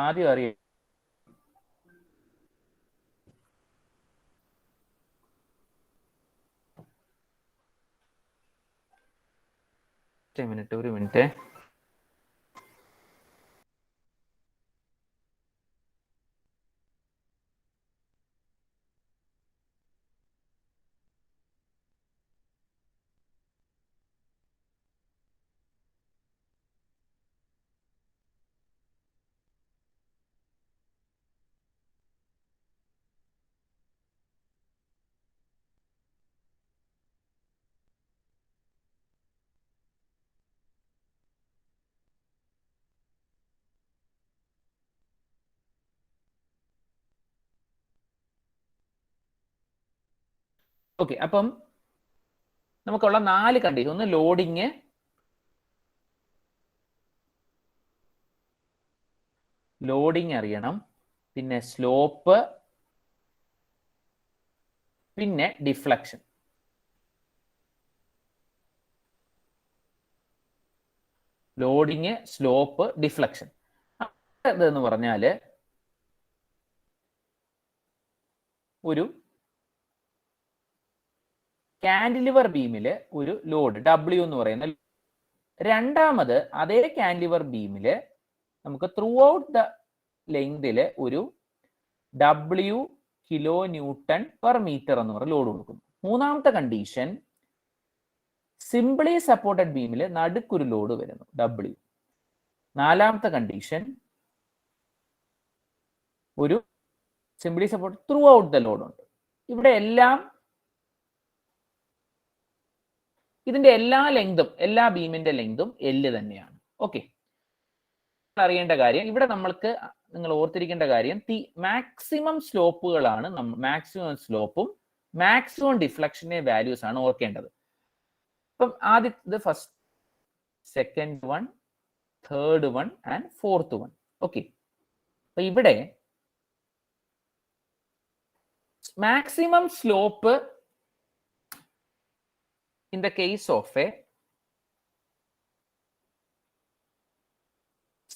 ആദ്യം അറിയാം ഒരു മിനിറ്റ്. ഓക്കെ, അപ്പം നമുക്കുള്ള 4 കണ്ടീഷൻ. ഒന്ന് ലോഡിങ് അറിയണം, പിന്നെ സ്ലോപ്പ്, പിന്നെ ഡിഫ്ലക്ഷൻ. ലോഡിങ്, സ്ലോപ്പ്, ഡിഫ്ലക്ഷൻ എന്ന് പറഞ്ഞാല് ഒരു കാന്റിലിവർ ബീമില് ഒരു ലോഡ് W എന്ന് പറയുന്ന, രണ്ടാമത് അതേ കാന്റിലിവർ ബീമില് നമുക്ക് ത്രൂ ഔട്ട് ദ ലെങ്തില് ഒരു W kilo newton per metre എന്ന് പറഞ്ഞ ലോഡ് കൊടുക്കുന്നു. മൂന്നാമത്തെ കണ്ടീഷൻ സിംപ്ലി സപ്പോർട്ടഡ് ബീമില് നടുക്കൊരു ലോഡ് വരുന്നു W. നാലാമത്തെ കണ്ടീഷൻ ഒരു simply support throughout the load ഉണ്ട്. ഇവിടെ എല്ലാം ഇതിന്റെ എല്ലാ ലെങ്തും, എല്ലാ ബീമിന്റെ ലെങ്തും L തന്നെയാണ്. ഓക്കെ, അറിയേണ്ട കാര്യം ഇവിടെ നമ്മൾക്ക് നിങ്ങൾ ഓർത്തിരിക്കേണ്ട കാര്യം മാക്സിമം സ്ലോപ്പുകളാണ്, മാക്സിമം സ്ലോപ്പും മാക്സിമം ഡിഫ്ലക്ഷന്റെ വാല്യൂസ് ആണ് ഓർക്കേണ്ടത്. അപ്പം ആദ്യത്തെ first, second one, third one and fourth one. Okay, അപ്പൊ ഇവിടെ maximum slope in the case of a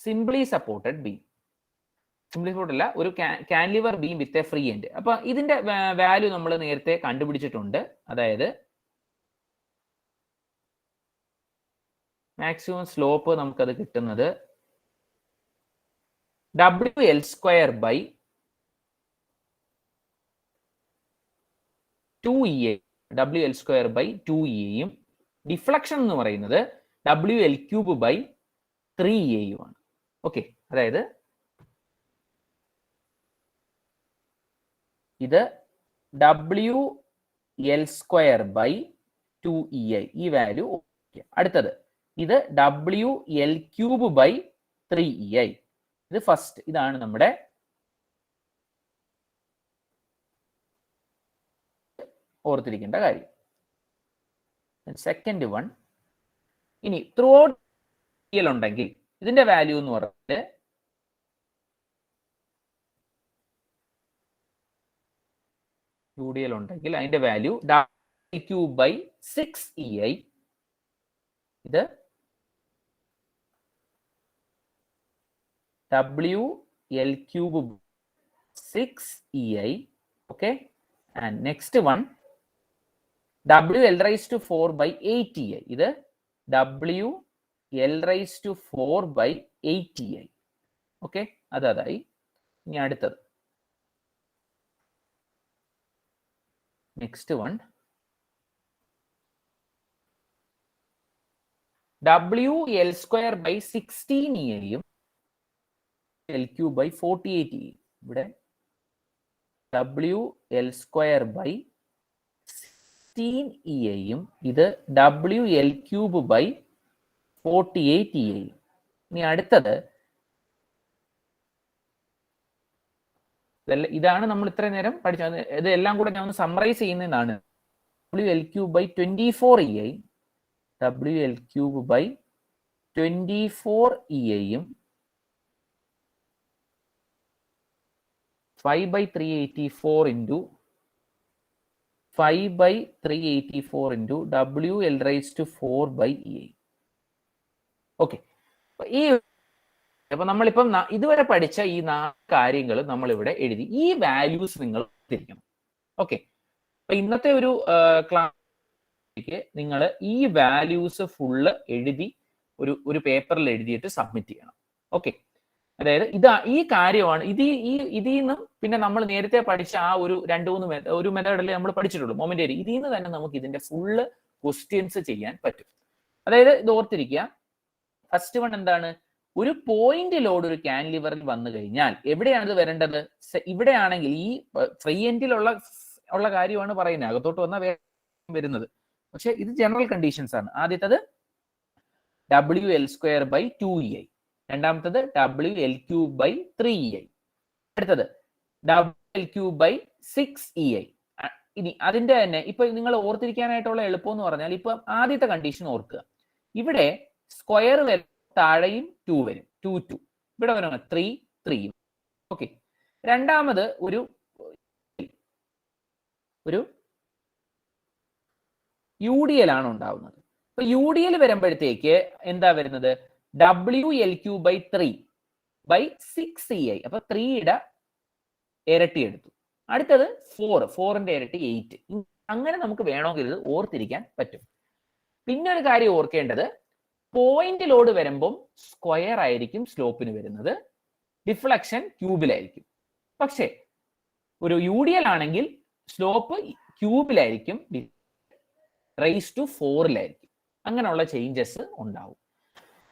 simply supported beam, simply support അല്ല, ഒരു cantilever beam with a free end. അപ്പൊ ഇതിന്റെ വാല്യൂ നമ്മൾ നേരത്തെ കണ്ടുപിടിച്ചിട്ടുണ്ട്. അതായത് മാക്സിമം സ്ലോപ്പ് നമുക്കത് കിട്ടുന്നത് WL² / 2EA, WL² / 2EA, deflection എന്ന് പറയുന്നത് WL³ / 3EA ആണ്. ഓക്കെ, അതായത് ഇത് WL² / 2EA, ഈ വാല്യൂ. അടുത്തത് ഇത് WL³ / 3EA. ഇത് ഫസ്റ്റ്, ഇതാണ് നമ്മുടെ ഓർത്തിരിക്കേണ്ട കാര്യം. സെക്കൻഡ് വൺ, ഇനി ത്രൂ ഔട്ട് ഉണ്ടെങ്കിൽ ഇതിന്റെ വാല്യൂ എന്ന് പറഞ്ഞാൽ UDL ഉണ്ടെങ്കിൽ അതിന്റെ വാല്യൂ WL³ / 6EA. ഇത് WL³ / 6EA. Okay, and next one WL⁴ / 8EA. ഇത് WL⁴ / 8EA. ഓക്കെ, അതായി. ഇനി അടുത്തത് next one WL² / 16EA L³ / 48EA. ഇവിടെ WL² / 16EA, ഇത് WL³ / 48EA. ഇനി അടുത്തത് ഇതാണ് നമ്മൾ ഇത്രയും നേരം പഠിച്ചത്. ഇത് എല്ലാം കൂടെ ഞാൻ ഒന്ന് സമ്മറൈസ് ചെയ്യുന്നതാണ്. WL³ / 24EA, WL³ / 24EA 5/384 into 5/384 into WL⁴ / EA. Okay, ഈ അപ്പൊ നമ്മളിപ്പം ഇതുവരെ പഠിച്ച ഈ 4 കാര്യങ്ങൾ നമ്മൾ ഇവിടെ എഴുതി. ഈ വാല്യൂസ് നിങ്ങൾ തിരിക്കണം. ഓക്കെ, അപ്പൊ ഇന്നത്തെ ഒരു ക്ലാസ്സിലേക്ക് നിങ്ങൾ ഈ വാല്യൂസ് ഫുള്ള് എഴുതി ഒരു പേപ്പറിൽ എഴുതിയിട്ട് സബ്മിറ്റ് ചെയ്യണം. ഓക്കെ, അതായത് ഈ കാര്യമാണ് ഇതിൽ നിന്നും പിന്നെ നമ്മൾ നേരത്തെ പഠിച്ച ആ ഒരു 2-3 മെത്തേഡല്ലേ നമ്മൾ പഠിച്ചിട്ടുള്ളൂ, മൊമെന്ററി. ഇതിൽ നിന്ന് തന്നെ നമുക്ക് ഇതിന്റെ ഫുള്ള് ക്വസ്റ്റ്യൻസ് ചെയ്യാൻ പറ്റും. അതായത് ഇത് ഓർത്തിരിക്കുക. ഫസ്റ്റ് വൺ എന്താണ്? ഒരു പോയിന്റ് ലോഡ് ഒരു കാന്റിലിവറിൽ വന്നു കഴിഞ്ഞാൽ എവിടെയാണ് ഇത് വരേണ്ടത്? ഇവിടെയാണെങ്കിൽ ഈ ഫ്രീ എൻഡിലുള്ള കാര്യമാണ് പറയുന്നത്, അകത്തോട്ട് വന്നാൽ വരുന്നത്. പക്ഷെ ഇത് ജനറൽ കണ്ടീഷൻസ് ആണ്. ആദ്യത്തത് WL² / 2EA, രണ്ടാമത്തത് WL³ / 3EA, അടുത്തത് WL³ / 6EA. ഇനി അതിന്റെ തന്നെ ഇപ്പൊ നിങ്ങൾ ഓർത്തിരിക്കാനായിട്ടുള്ള എളുപ്പം എന്ന് പറഞ്ഞാൽ ഇപ്പൊ ആദ്യത്തെ കണ്ടീഷൻ ഓർക്കുക. ഇവിടെ സ്ക്വയർ വരും, താഴെയും 2 വരും, 2 2. ഇവിടെ വരും 3 3. ഓക്കെ, രണ്ടാമത് ഒരു UDL ആണ് ഉണ്ടാവുന്നത്. അപ്പൊ UDL വരുമ്പോഴത്തേക്ക് എന്താ വരുന്നത്? WL³ / 3 / 6EA. അപ്പൊ 3യുടെ ഇരട്ടി എടുത്തു. അടുത്തത് 4ന്റെ ഇരട്ടി 8. അങ്ങനെ നമുക്ക് വേണമെങ്കിൽ ഇത് ഓർത്തിരിക്കാൻ പറ്റും. പിന്നെ ഒരു കാര്യം ഓർക്കേണ്ടത്, പോയിന്റ് ലോഡ് വരുമ്പം സ്ക്വയർ ആയിരിക്കും സ്ലോപ്പിന് വരുന്നത്, ഡിഫ്ലക്ഷൻ ക്യൂബിലായിരിക്കും. പക്ഷേ ഒരു UDL ആണെങ്കിൽ സ്ലോപ്പ് ക്യൂബിലായിരിക്കും, ⁴ അങ്ങനെയുള്ള ചേഞ്ചസ് ഉണ്ടാവും.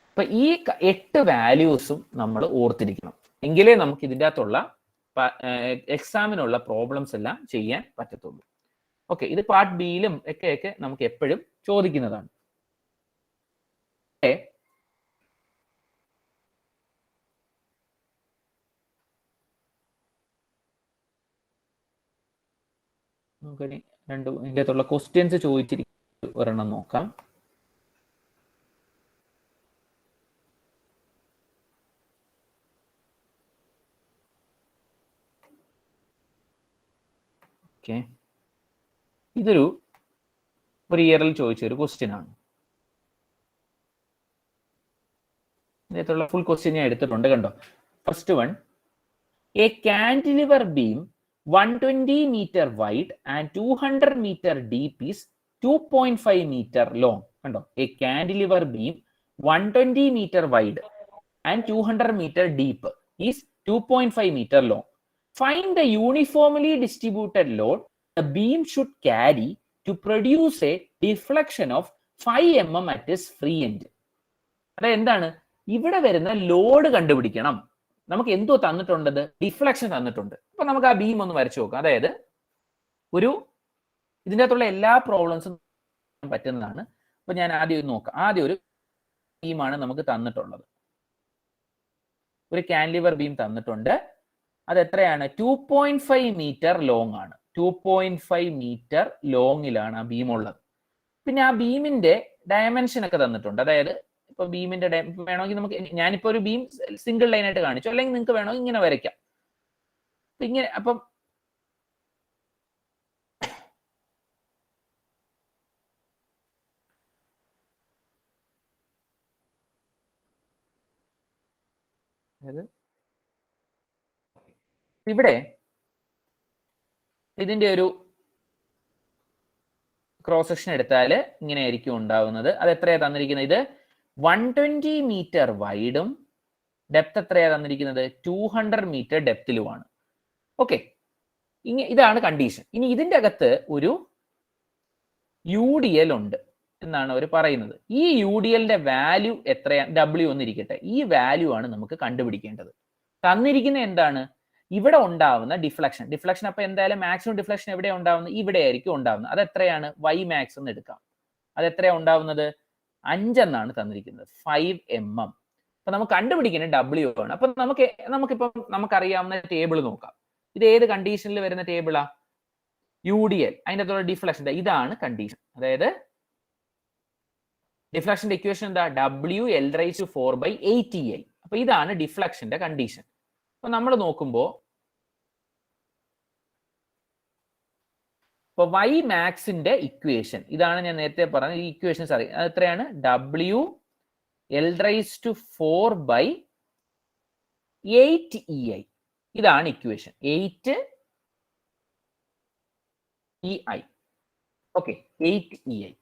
അപ്പൊ ഈ 8 വാല്യൂസും നമ്മൾ ഓർത്തിരിക്കണം, എങ്കിലേ നമുക്ക് ഇതിൻ്റെ അകത്തുള്ള എക്സാമിനുള്ള പ്രോബ്ലംസ് എല്ലാം ചെയ്യാൻ പറ്റത്തുള്ളൂ. ഓക്കെ, ഇത് പാർട്ട് ബിയിലും ഒക്കെ നമുക്ക് എപ്പോഴും ചോദിക്കുന്നതാണ്. നമുക്കിനി ഇതിൻ്റെ അകത്തുള്ള ക്വസ്റ്റ്യൻസ് ചോദിച്ചിരിക്കും, ഒരെണ്ണം നോക്കാം. ഓക്കെ, ഇതൊരു ഇയറിൽ ചോദിച്ച ഒരു ക്വസ്റ്റ്യൻ ആണ്. ഇതിനകത്തുള്ള ഫുൾ ക്വസ്റ്റ്യൻ ഞാൻ എടുത്തിട്ടുണ്ട്, കണ്ടോ. First one, A cantilever beam 120 meter wide and 200 meter deep is 2.5 meter long. കണ്ടോ, A cantilever beam 120 meter wide and 200 meter deep is 2.5 meter long. Find the uniformly distributed load the beam should carry to produce a deflection of 5 mm at its free end. അതായത് എന്താണ്, ഇവിടെ വരുന്ന ലോഡ് കണ്ടുപിടിക്കണം. നമുക്ക് എന്തോ തന്നിട്ടുണ്ടത്, ഡിഫ്ലക്ഷൻ തന്നിട്ടുണ്ട്. അപ്പൊ നമുക്ക് ആ ബീം ഒന്ന് വരച്ചു നോക്കാം. അതായത് ഇതിൻ്റെ അകത്തുള്ള എല്ലാ പ്രോബ്ലംസും പറ്റുന്നതാണ്. അപ്പൊ ഞാൻ ആദ്യം നോക്കാം. ആദ്യം ഒരു ബീമാണ് നമുക്ക് തന്നിട്ടുള്ളത്. ഒരു കാന്റിലിവർ ബീം തന്നിട്ടുണ്ട്. അത് എത്രയാണ്? 2.5 മീറ്റർ ലോങ് ആണ്. 2.5 മീറ്റർ ലോങ്ങിലാണ് ആ ബീം ഉള്ളത്. പിന്നെ ആ ബീമിന്റെ ഡയമെൻഷൻ ഒക്കെ തന്നിട്ടുണ്ട്. അതായത് ഇപ്പൊ ബീമിന്റെ വേണമെങ്കിൽ നമുക്ക്, ഞാനിപ്പോ ഒരു ബീം സിംഗിൾ ലൈൻ ആയിട്ട് കാണിച്ചു, അല്ലെങ്കിൽ നിങ്ങൾക്ക് വേണമെങ്കിൽ ഇങ്ങനെ വരയ്ക്കാം. ഇങ്ങനെ അപ്പം ഇവിടെ ഇതിന്റെ ഒരു ക്രോസ് സെക്ഷൻ എടുത്താൽ ഇങ്ങനെ ആയിരിക്കും ഉണ്ടാവുന്നത്. അത് എത്രയാ തന്നിരിക്കുന്നത്? ഇത് 120 മീറ്റർ വൈഡും ഡെപ്ത് എത്രയാ തന്നിരിക്കുന്നത്? 200 മീറ്റർ ഡെപ്തിലുമാണ്. ഓക്കെ, ഇതാണ് കണ്ടീഷൻ. ഇനി ഇതിന്റെ അകത്ത് ഒരു UDL ഉണ്ട് എന്നാണ് അവർ പറയുന്നത്. ഈ UDLന്റെ വാല്യൂ എത്രയാ? W ഒന്നിരിക്കട്ടെ. ഈ വാല്യൂ ആണ് നമുക്ക് കണ്ടുപിടിക്കേണ്ടത്. തന്നിരിക്കുന്ന എന്താണ്? ഇവിടെ ഉണ്ടാവുന്ന ഡിഫ്ലക്ഷൻ. അപ്പൊ എന്തായാലും മാക്സിമം ഡിഫ്ലക്ഷൻ എവിടെയാണ് ഉണ്ടാവുന്നത്? ഇവിടെ ആയിരിക്കും ഉണ്ടാവുന്നത്. അത് എത്രയാണ്? Y മാക്സ് എന്ന് എടുക്കാം. അത് എത്രയാണ് ഉണ്ടാവുന്നത്? 5 എന്നാണ് തന്നിരിക്കുന്നത്. 5 mm. അപ്പൊ നമുക്ക് കണ്ടുപിടിക്കുന്നത് W ആണ്. അപ്പൊ നമുക്കിപ്പം നമുക്കറിയാവുന്ന ടേബിൾ നോക്കാം. ഇത് ഏത് കണ്ടീഷനിൽ വരുന്ന ടേബിളാ? UDL. അതിൻ്റെ അകത്തുള്ള ഡിഫ്ലക്ഷൻ ഇതാണ് കണ്ടീഷൻ. അതായത് ഡിഫ്ലക്ഷന്റെ ഇക്വേഷൻ എന്താ? WL/4/8EI. അപ്പൊ ഇതാണ് ഡിഫ്ലക്ഷന്റെ കണ്ടീഷൻ. അപ്പൊ നമ്മൾ നോക്കുമ്പോ ഇപ്പൊ Y മാക്സിന്റെ ഇക്വേഷൻ ഇതാണ്. ഞാൻ നേരത്തെ പറഞ്ഞ ഈ ഇക്വേഷൻസ് അറിയാം. അത് എത്രയാണ്? WL/4/8EI. ഇതാണ് ഇക്വേഷൻ 8EI. Okay, 8EI.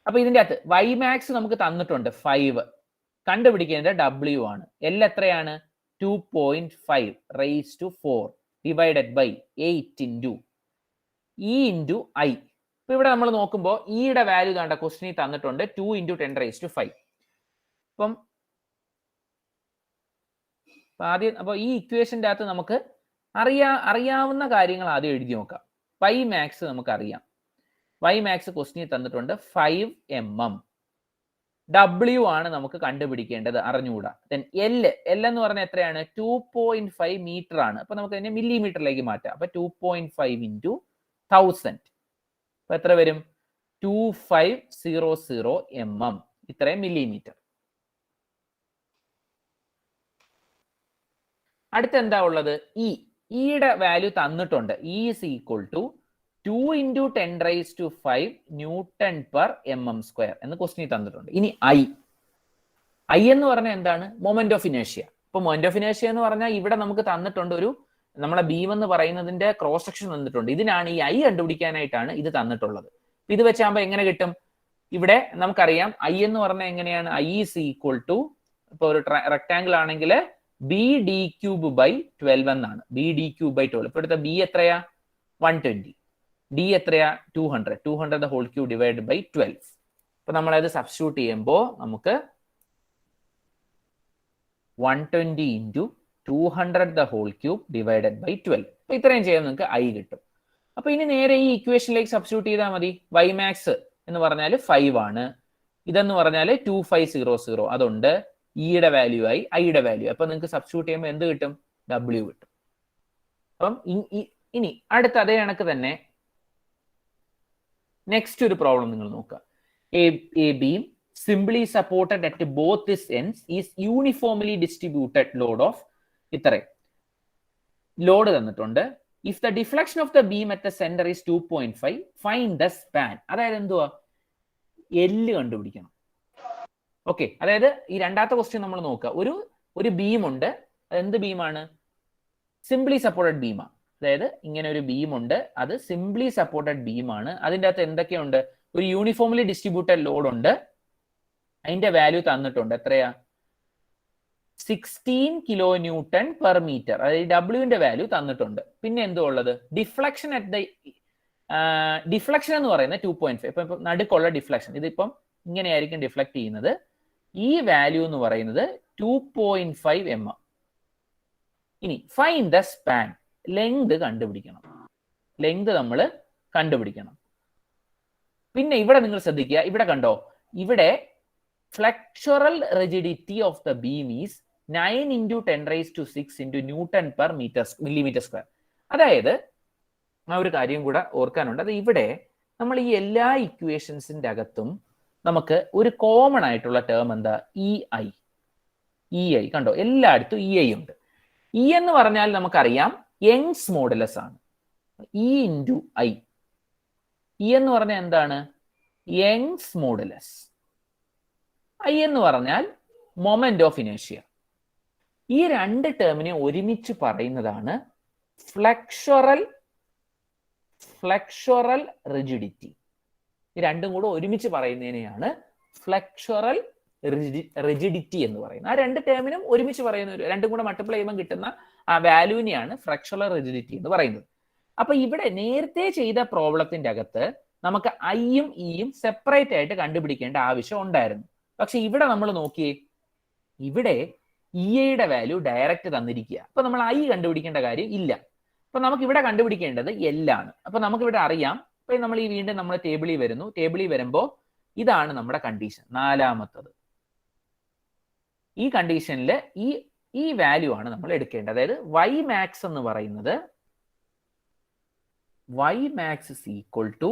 അപ്പൊ ഇതിന്റെ അകത്ത് Y മാക്സ് നമുക്ക് തന്നിട്ടുണ്ട് 5. കണ്ടുപിടിക്കേണ്ടത് W ആണ്. L എത്രയാണ്? 2.5/4 divided by 8 into E into I. ഇപ്പൊ ഇവിടെ നമ്മൾ നോക്കുമ്പോൾ ഇയുടെ വാല്യൂ കണ്ട ക്വസ്റ്റിനിൽ തന്നിട്ടുണ്ട് 2 × 10⁵. അപ്പം ആദ്യം അപ്പൊ ഈ ഇക്വേഷന്റെ അകത്ത് നമുക്ക് അറിയാവുന്ന കാര്യങ്ങൾ ആദ്യം എഴുതി നോക്കാം. Y മാക്സ് നമുക്ക് അറിയാം. Y മാക്സ് ക്വസ്റ്റിനിൽ തന്നിട്ടുണ്ട് 5 mm. W ആണ് നമുക്ക് കണ്ടുപിടിക്കേണ്ടത്, അറിഞ്ഞുകൂടാ. ദെൻ L എന്ന് പറഞ്ഞാൽ എത്രയാണ്? 2.5 മീറ്റർ ആണ്. അപ്പൊ നമുക്ക് അതിനെ മില്ലിമീറ്ററിലേക്ക് മാറ്റാം. അപ്പൊ 2.5 × 1000. അപ്പൊ എത്ര വരും? 2500 mm. ഇത്രയും മില്ലിമീറ്റർ. അടുത്ത എന്താ ഉള്ളത്? ഇയുടെ വാല്യൂ തന്നിട്ടുണ്ട്. E is equal to 2 × 10⁵ Newton/mm² എന്ന് ക്വസ്റ്റിനിൽ തന്നിട്ടുണ്ട്. ഇനി I എന്ന് പറഞ്ഞാൽ എന്താണ്? മൊമെന്റ് ഓഫ് ഇനേഷ്യ. ഇപ്പൊ മൊമെന്റ് ഓഫ് ഇനേഷ്യ എന്ന് പറഞ്ഞാൽ ഇവിടെ നമുക്ക് തന്നിട്ടുണ്ട് ഒരു നമ്മളെ ബീം എന്ന് പറയുന്നതിന്റെ ക്രോസ് സെക്ഷൻ തന്നിട്ടുണ്ട്. ഇതിനാണ് ഈ I കണ്ടുപിടിക്കാനായിട്ടാണ് ഇത് തന്നിട്ടുള്ളത്. ഇത് വെച്ചാകുമ്പോൾ എങ്ങനെ കിട്ടും? ഇവിടെ നമുക്കറിയാം I എന്ന് പറഞ്ഞാൽ എങ്ങനെയാണ്? I is equal to, ഇപ്പൊ ഒരു റെക്ടാംഗിൾ ആണെങ്കിൽ BD³/12 എന്നാണ്. BD³/12. ഇപ്പൊ ഇവിടുത്തെ B എത്രയാ? 120. D എത്രയാ? 200. 200 the whole cube divided by 12. അപ്പൊ നമ്മളത് സബ്സ്റ്റിറ്റ്യൂട്ട് ചെയ്യുമ്പോൾ നമുക്ക് 120 × 200 the whole cube divided by 12. അപ്പൊ ഇത്രയും ചെയ്യാൻ നിങ്ങൾക്ക് i കിട്ടും. അപ്പൊ ഇനി നേരെ ഈ ഇക്വേഷനിലേക്ക് സബ്സ്റ്റിറ്റ്യൂട്ട് ചെയ്താൽ മതി. y max എന്ന് പറഞ്ഞാൽ 5 ആണ്, ഇതെന്ന് പറഞ്ഞാൽ 2500, അതുകൊണ്ട് ഇയുടെ വാല്യൂ ആയി ഐയുടെ വാല്യൂ. അപ്പൊ നിങ്ങൾക്ക് സബ്സ്റ്റിറ്റ്യൂട്ട് ചെയ്യുമ്പോൾ എന്ത് കിട്ടും? w കിട്ടും. അപ്പം ഇനി അടുത്ത അതേ കണക്ക് തന്നെ നെക്സ്റ്റ് ഒരു പ്രോബ്ലം നിങ്ങൾ നോക്കുക. A beam simply supported at both its ends is uniformly distributed load of ഇത്രയും ലോഡ് തന്നിട്ടുണ്ട്. if the deflection of the beam at the center is 2.5, find the span. അതായത് എന്തുവാ? L കണ്ടുപിടിക്കണം. ഓക്കെ, അതായത് ഈ രണ്ടാമത്തെ ക്വസ്റ്റ്യൻ നമ്മൾ നോക്കുക. ഒരു ബീം ഉണ്ട്, എന്ത് ബീമാണ്? Simply supported ബീമാണ്. അതായത് ഇങ്ങനെ ഒരു ബീം ഉണ്ട്, അത് സിംപ്ലി സപ്പോർട്ടഡ് ബീമാണ്. അതിൻ്റെ അകത്ത് എന്തൊക്കെയുണ്ട്? ഒരു യൂണിഫോംലി ഡിസ്ട്രിബ്യൂട്ടഡ് ലോഡ് ഉണ്ട്, അതിന്റെ വാല്യൂ തന്നിട്ടുണ്ട്. എത്രയാ? 16 കിലോ ന്യൂട്ടൺ പെർ മീറ്റർ. അതായത് ഡബ്ല്യുവിന്റെ വാല്യൂ തന്നിട്ടുണ്ട്. പിന്നെ എന്തോ ഉള്ളത്? ഡിഫ്ലക്ഷൻ അറ്റ് ദ ഡിഫ്ലക്ഷൻ എന്ന് പറയുന്നത് 2.5. ഇപ്പൊ നടുക്കുള്ള ഡിഫ്ലക്ഷൻ ഇതിപ്പം ഇങ്ങനെയായിരിക്കും ഡിഫ്ലക്ട് ചെയ്യുന്നത്. ഈ വാല്യൂ എന്ന് പറയുന്നത് 2.5 mm. ഇനി ഫൈൻഡ് ദ സ്പാൻ, ലെങ്ത് കണ്ടുപിടിക്കണം. ലെങ്ത് നമ്മൾ കണ്ടുപിടിക്കണം. പിന്നെ ഇവിടെ നിങ്ങൾ ശ്രദ്ധിക്കുക, ഇവിടെ കണ്ടോ, ഇവിടെ flexural rigidity of the beam is 9 × 10⁶ Newton per millimeter square. അതായത് ആ ഒരു കാര്യം കൂടെ ഓർക്കാനുണ്ട്. അത് ഇവിടെ നമ്മൾ ഈ എല്ലാ ഇക്വേഷൻസിന്റെ അകത്തും നമുക്ക് ഒരു കോമൺ ആയിട്ടുള്ള ടേം എന്താ? ഇ ഐ കണ്ടോ, എല്ലായിടത്തും ഇ ഐ ഉണ്ട്. ഇ എന്ന് പറഞ്ഞാൽ നമുക്കറിയാം യങ്സ് മോഡുലസ് ആണ്. E into I. ഇ എന്ന് പറഞ്ഞാൽ എന്താണ്? Young's modulus. ഐ എന്ന് പറഞ്ഞാൽ മൊമെന്റ് ഓഫ് ഇനേഷ്യ. ഈ രണ്ട് ടേമിനെ ഒരുമിച്ച് പറയുന്നതാണ് ഫ്ലെക്ചറൽ റിജിഡിറ്റി. ഈ രണ്ടും കൂടെ ഒരുമിച്ച് പറയുന്നതിനെയാണ് ഫ്ലെക്ചറൽ റിജിഡിറ്റി എന്ന് പറയുന്നത്. ആ രണ്ട് ടേമിനും ഒരുമിച്ച് പറയുന്ന രണ്ടും കൂടെ മൾട്ടിപ്ലൈ ചെയ്യുമ്പോൾ കിട്ടുന്ന ആ വാല്യൂവിനെയാണ് ഫ്ലെക്ചറൽ റിജിഡിറ്റി എന്ന് പറയുന്നത്. അപ്പൊ ഇവിടെ നേരത്തെ ചെയ്ത പ്രോബ്ലത്തിന്റെ അകത്ത് നമുക്ക് ഐയും ഇയും സെപ്പറേറ്റ് ആയിട്ട് കണ്ടുപിടിക്കേണ്ട ആവശ്യം ഉണ്ടായിരുന്നു. പക്ഷെ ഇവിടെ നമ്മൾ നോക്കിയേ, ഇവിടെ ഇ ഐയുടെ വാല്യൂ ഡയറക്റ്റ് തന്നിരിക്കുക. അപ്പൊ നമ്മൾ ഐ കണ്ടുപിടിക്കേണ്ട കാര്യം ഇല്ല. അപ്പൊ നമുക്ക് ഇവിടെ കണ്ടുപിടിക്കേണ്ടത് L ആണ്. അപ്പൊ നമുക്ക് ഇവിടെ അറിയാം. അപ്പൊ നമ്മൾ ഈ വീണ്ടും നമ്മൾ ടേബിളിൽ വരുന്നു. ടേബിളിൽ വരുമ്പോൾ ഇതാണ് നമ്മുടെ കണ്ടീഷൻ, നാലാമത്തത്. ഈ കണ്ടീഷനിൽ ഈ വാല്യൂ ആണ് നമ്മൾ എടുക്കേണ്ടത്. അതായത് y max എന്ന് പറയുന്നത് y max is equal to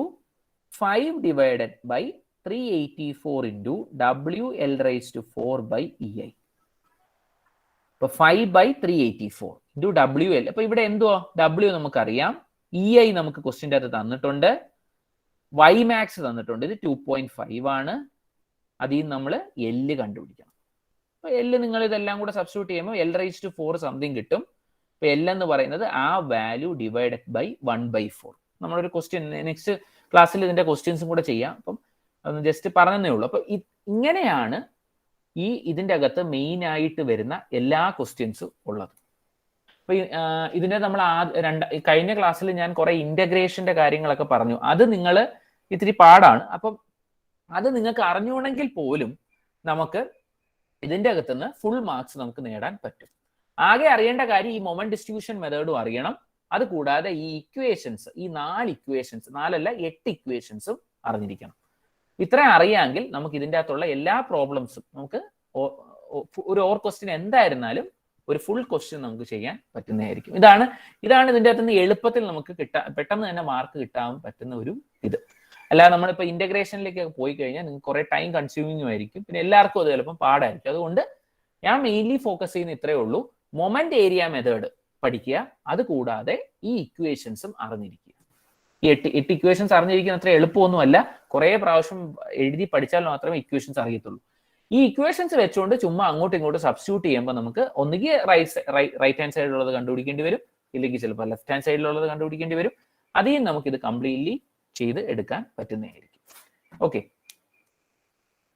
5 divided by 384 into WL raised to 4 by EI. ഇപ്പൊ 5 by 384 into WL. അപ്പൊ ഇവിടെ എന്തുവാ? W നമുക്കറിയാം, EI നമുക്ക് ക്വസ്റ്റ്യൻ്റെ അകത്ത് തന്നിട്ടുണ്ട്, y max തന്നിട്ടുണ്ട്, ഇത് 2.5 ആണ്. അതിൽ നിന്ന് നമ്മൾ L കണ്ടുപിടിക്കണം. അപ്പൊ L നിങ്ങൾ ഇതെല്ലാം കൂടെ സബ്സ്റ്റിറ്റ്യൂട്ട് ചെയ്യുമ്പോൾ L raised to 4 സംതിങ് കിട്ടും. ഇപ്പൊ L എന്ന് പറയുന്നത് ആ വാല്യൂ ഡിവൈഡഡ് ബൈ 1/4. നമ്മളൊരു ക്വസ്റ്റ്യൻ നെക്സ്റ്റ് ക്ലാസ്സിൽ ഇതിന്റെ ക്വസ്റ്റ്യൻസും കൂടെ ചെയ്യാം. അപ്പം അതൊന്ന് ജസ്റ്റ് പറഞ്ഞതേ ഉള്ളൂ. അപ്പൊ ഇങ്ങനെയാണ് ഇതിന്റെ അകത്ത് മെയിൻ ആയിട്ട് വരുന്ന എല്ലാ ക്വസ്റ്റ്യൻസും ഉള്ളത്. അപ്പൊ ഇതിന്റെ നമ്മൾ കഴിഞ്ഞ ക്ലാസ്സിൽ ഞാൻ കുറെ ഇന്റഗ്രേഷന്റെ കാര്യങ്ങളൊക്കെ പറഞ്ഞു. അത് നിങ്ങൾ ഇത്തിരി പാടാണ്. അപ്പം അത് നിങ്ങൾക്ക് അറിഞ്ഞുകൊണ്ടെങ്കിൽ പോലും നമുക്ക് ഇതിന്റെ അകത്തുനിന്ന് ഫുൾ മാർക്സ് നമുക്ക് നേടാൻ പറ്റും. ആകെ അറിയേണ്ട കാര്യം ഈ മൊമെന്റ് ഡിസ്ട്രിബ്യൂഷൻ മെത്തേഡും അറിയണം. അത് കൂടാതെ ഈ ഇക്വേഷൻസ്, ഈ 4 ഇക്വേഷൻസ്, 8 ഇക്വേഷൻസും അറിഞ്ഞിരിക്കണം. ഇത്രയും അറിയാമെങ്കിൽ നമുക്ക് ഇതിൻ്റെ അകത്തുള്ള എല്ലാ പ്രോബ്ലംസും നമുക്ക് ഒരു ഓർ ക്വസ്റ്റ്യൻ എന്തായിരുന്നാലും ഒരു ഫുൾ ക്വസ്റ്റ്യൻ നമുക്ക് ചെയ്യാൻ പറ്റുന്നതായിരിക്കും. ഇതാണ് ഇതിൻ്റെ അകത്തുനിന്ന് എളുപ്പത്തിൽ നമുക്ക് പെട്ടെന്ന് തന്നെ മാർക്ക് കിട്ടാൻ പറ്റുന്ന ഒരു ഇത്. അല്ലാതെ നമ്മളിപ്പോൾ ഇന്റഗ്രേഷനിലേക്ക് പോയി കഴിഞ്ഞാൽ നിങ്ങൾക്ക് കുറെ ടൈം കൺസ്യൂമിങ്ങും ആയിരിക്കും. പിന്നെ എല്ലാവർക്കും അത് ചിലപ്പം പാടായിരിക്കും. അതുകൊണ്ട് ഞാൻ മെയിൻലി ഫോക്കസ് ചെയ്യുന്ന ഇത്രയേ ഉള്ളൂ. മൊമെന്റ് ഏരിയ മെത്തേഡ് പഠിക്കുക, അത് കൂടാതെ ഈ ഇക്വേഷൻസും അറിഞ്ഞിരിക്കുക. ഈ 8 ഇക്വേഷൻസ് അറിഞ്ഞിരിക്കുന്ന അത്ര എളുപ്പമൊന്നുമല്ല. കുറെ പ്രാവശ്യം എഴുതി പഠിച്ചാൽ മാത്രമേ ഇക്വേഷൻസ് അറിയത്തുള്ളൂ. ഈ ഇക്വേഷൻസ് വെച്ചുകൊണ്ട് ചുമ്മാ അങ്ങോട്ടും ഇങ്ങോട്ടും സബ്സ്റ്റിറ്റ്യൂട്ട് ചെയ്യുമ്പോൾ നമുക്ക് ഒന്നുകിൽ റൈറ്റ് ഹാൻഡ് സൈഡിലുള്ളത് കണ്ടുപിടിക്കേണ്ടി വരും, ഇല്ലെങ്കിൽ ചിലപ്പോൾ ലെഫ്റ്റ് ഹാൻഡ് സൈഡിലുള്ളത് കണ്ടുപിടിക്കേണ്ടി വരും. അതിൽ നമുക്ക് ഇത് കംപ്ലീറ്റ്ലി ചെയ്ത് എടുക്കാൻ പറ്റുന്നതായിരിക്കും. ഓക്കെ,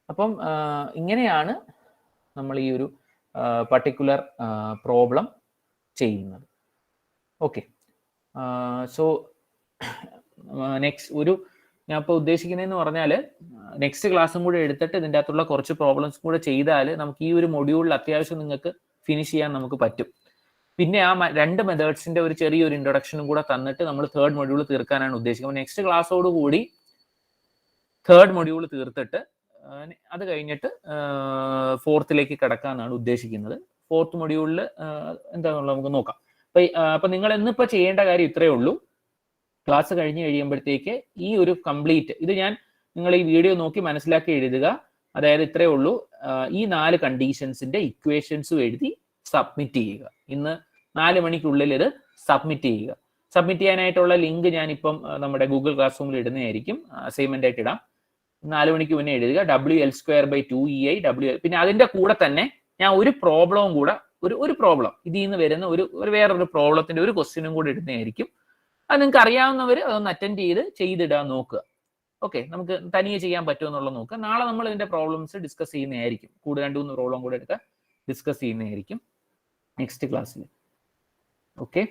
അപ്പം ഇങ്ങനെയാണ് നമ്മൾ ഈ ഒരു പർട്ടിക്കുലർ പ്രോബ്ലം ചെയ്യുന്നത്. ഓക്കെ, സോ നെക്സ്റ്റ് ഞാൻ ഇപ്പോൾ ഉദ്ദേശിക്കുന്നതെന്ന് പറഞ്ഞാൽ നെക്സ്റ്റ് ക്ലാസ്സും കൂടെ എടുത്തിട്ട് ഇതിൻ്റെ അകത്തുള്ള കുറച്ച് പ്രോബ്ലംസ് കൂടെ ചെയ്താൽ നമുക്ക് ഈ ഒരു മൊഡ്യൂളിൽ അത്യാവശ്യം നിങ്ങൾക്ക് ഫിനിഷ് ചെയ്യാൻ നമുക്ക് പറ്റും. പിന്നെ ആ രണ്ട് മെത്തേഡ്സിന്റെ ഒരു ചെറിയൊരു ഇൻട്രൊഡക്ഷനും കൂടെ തന്നിട്ട് നമ്മൾ തേർഡ് മൊഡ്യൂൾ തീർക്കാനാണ് ഉദ്ദേശിക്കുന്നത്. നെക്സ്റ്റ് ക്ലാസ്സോട് കൂടി തേർഡ് മൊഡ്യൂൾ തീർത്തിട്ട് അത് കഴിഞ്ഞിട്ട് ഫോർത്തിലേക്ക് കിടക്കാനാണ് ഉദ്ദേശിക്കുന്നത്. ഫോർത്ത് മൊഡ്യൂളിൽ എന്താണെന്നുള്ളത് നമുക്ക് നോക്കാം. അപ്പൊ നിങ്ങൾ ഇന്നിപ്പോ ചെയ്യേണ്ട കാര്യം ഇത്രയേ ഉള്ളൂ. ക്ലാസ് കഴിഞ്ഞ് കഴിയുമ്പോഴത്തേക്ക് ഈ ഒരു കംപ്ലീറ്റ് ഇത് നിങ്ങൾ ഈ വീഡിയോ നോക്കി മനസ്സിലാക്കി എഴുതുക. അതായത് ഇത്രയേ ഉള്ളൂ, ഈ 4 കണ്ടീഷൻസിന്റെ ഇക്വേഷൻസും എഴുതി സബ്മിറ്റ് ചെയ്യുക. ഇന്ന് 4 മണിക്കുള്ളിൽ ഇത് സബ്മിറ്റ് ചെയ്യുക. സബ്മിറ്റ് ചെയ്യാനായിട്ടുള്ള ലിങ്ക് ഞാനിപ്പം നമ്മുടെ ഗൂഗിൾ ക്ലാസ് റൂമിൽ ഇടുന്നതായിരിക്കും, അസൈൻമെന്റ് ആയിട്ട് ഇടാം. 4 മണിക്ക് മുന്നേ എഴുതുക WL²/2EI WL. പിന്നെ അതിന്റെ കൂടെ തന്നെ ഞാൻ ഒരു പ്രോബ്ലവും കൂടെ ഒരു പ്രോബ്ലം ഇതിൽ നിന്ന് വരുന്ന ഒരു വേറൊരു പ്രോബ്ലത്തിന്റെ ഒരു ക്വസ്റ്റ്യനും കൂടെ ഇടുന്നതായിരിക്കും. അത് നിങ്ങൾക്ക് അറിയാവുന്നവർ അതൊന്ന് അറ്റൻഡ് ചെയ്തിടാൻ നോക്കുക. ഓക്കെ, നമുക്ക് തനിയെ ചെയ്യാൻ പറ്റുമോ എന്നുള്ളത് നോക്കുക. നാളെ നമ്മൾ ഇതിന്റെ പ്രോബ്ലംസ് ഡിസ്കസ് ചെയ്യുന്നതായിരിക്കും. 2-3 പ്രോബ്ലം കൂടെ എടുക്കുക, ഡിസ്കസ് ചെയ്യുന്നതായിരിക്കും നെക്സ്റ്റ് ക്ലാസ്സിൽ. ഓക്കെ.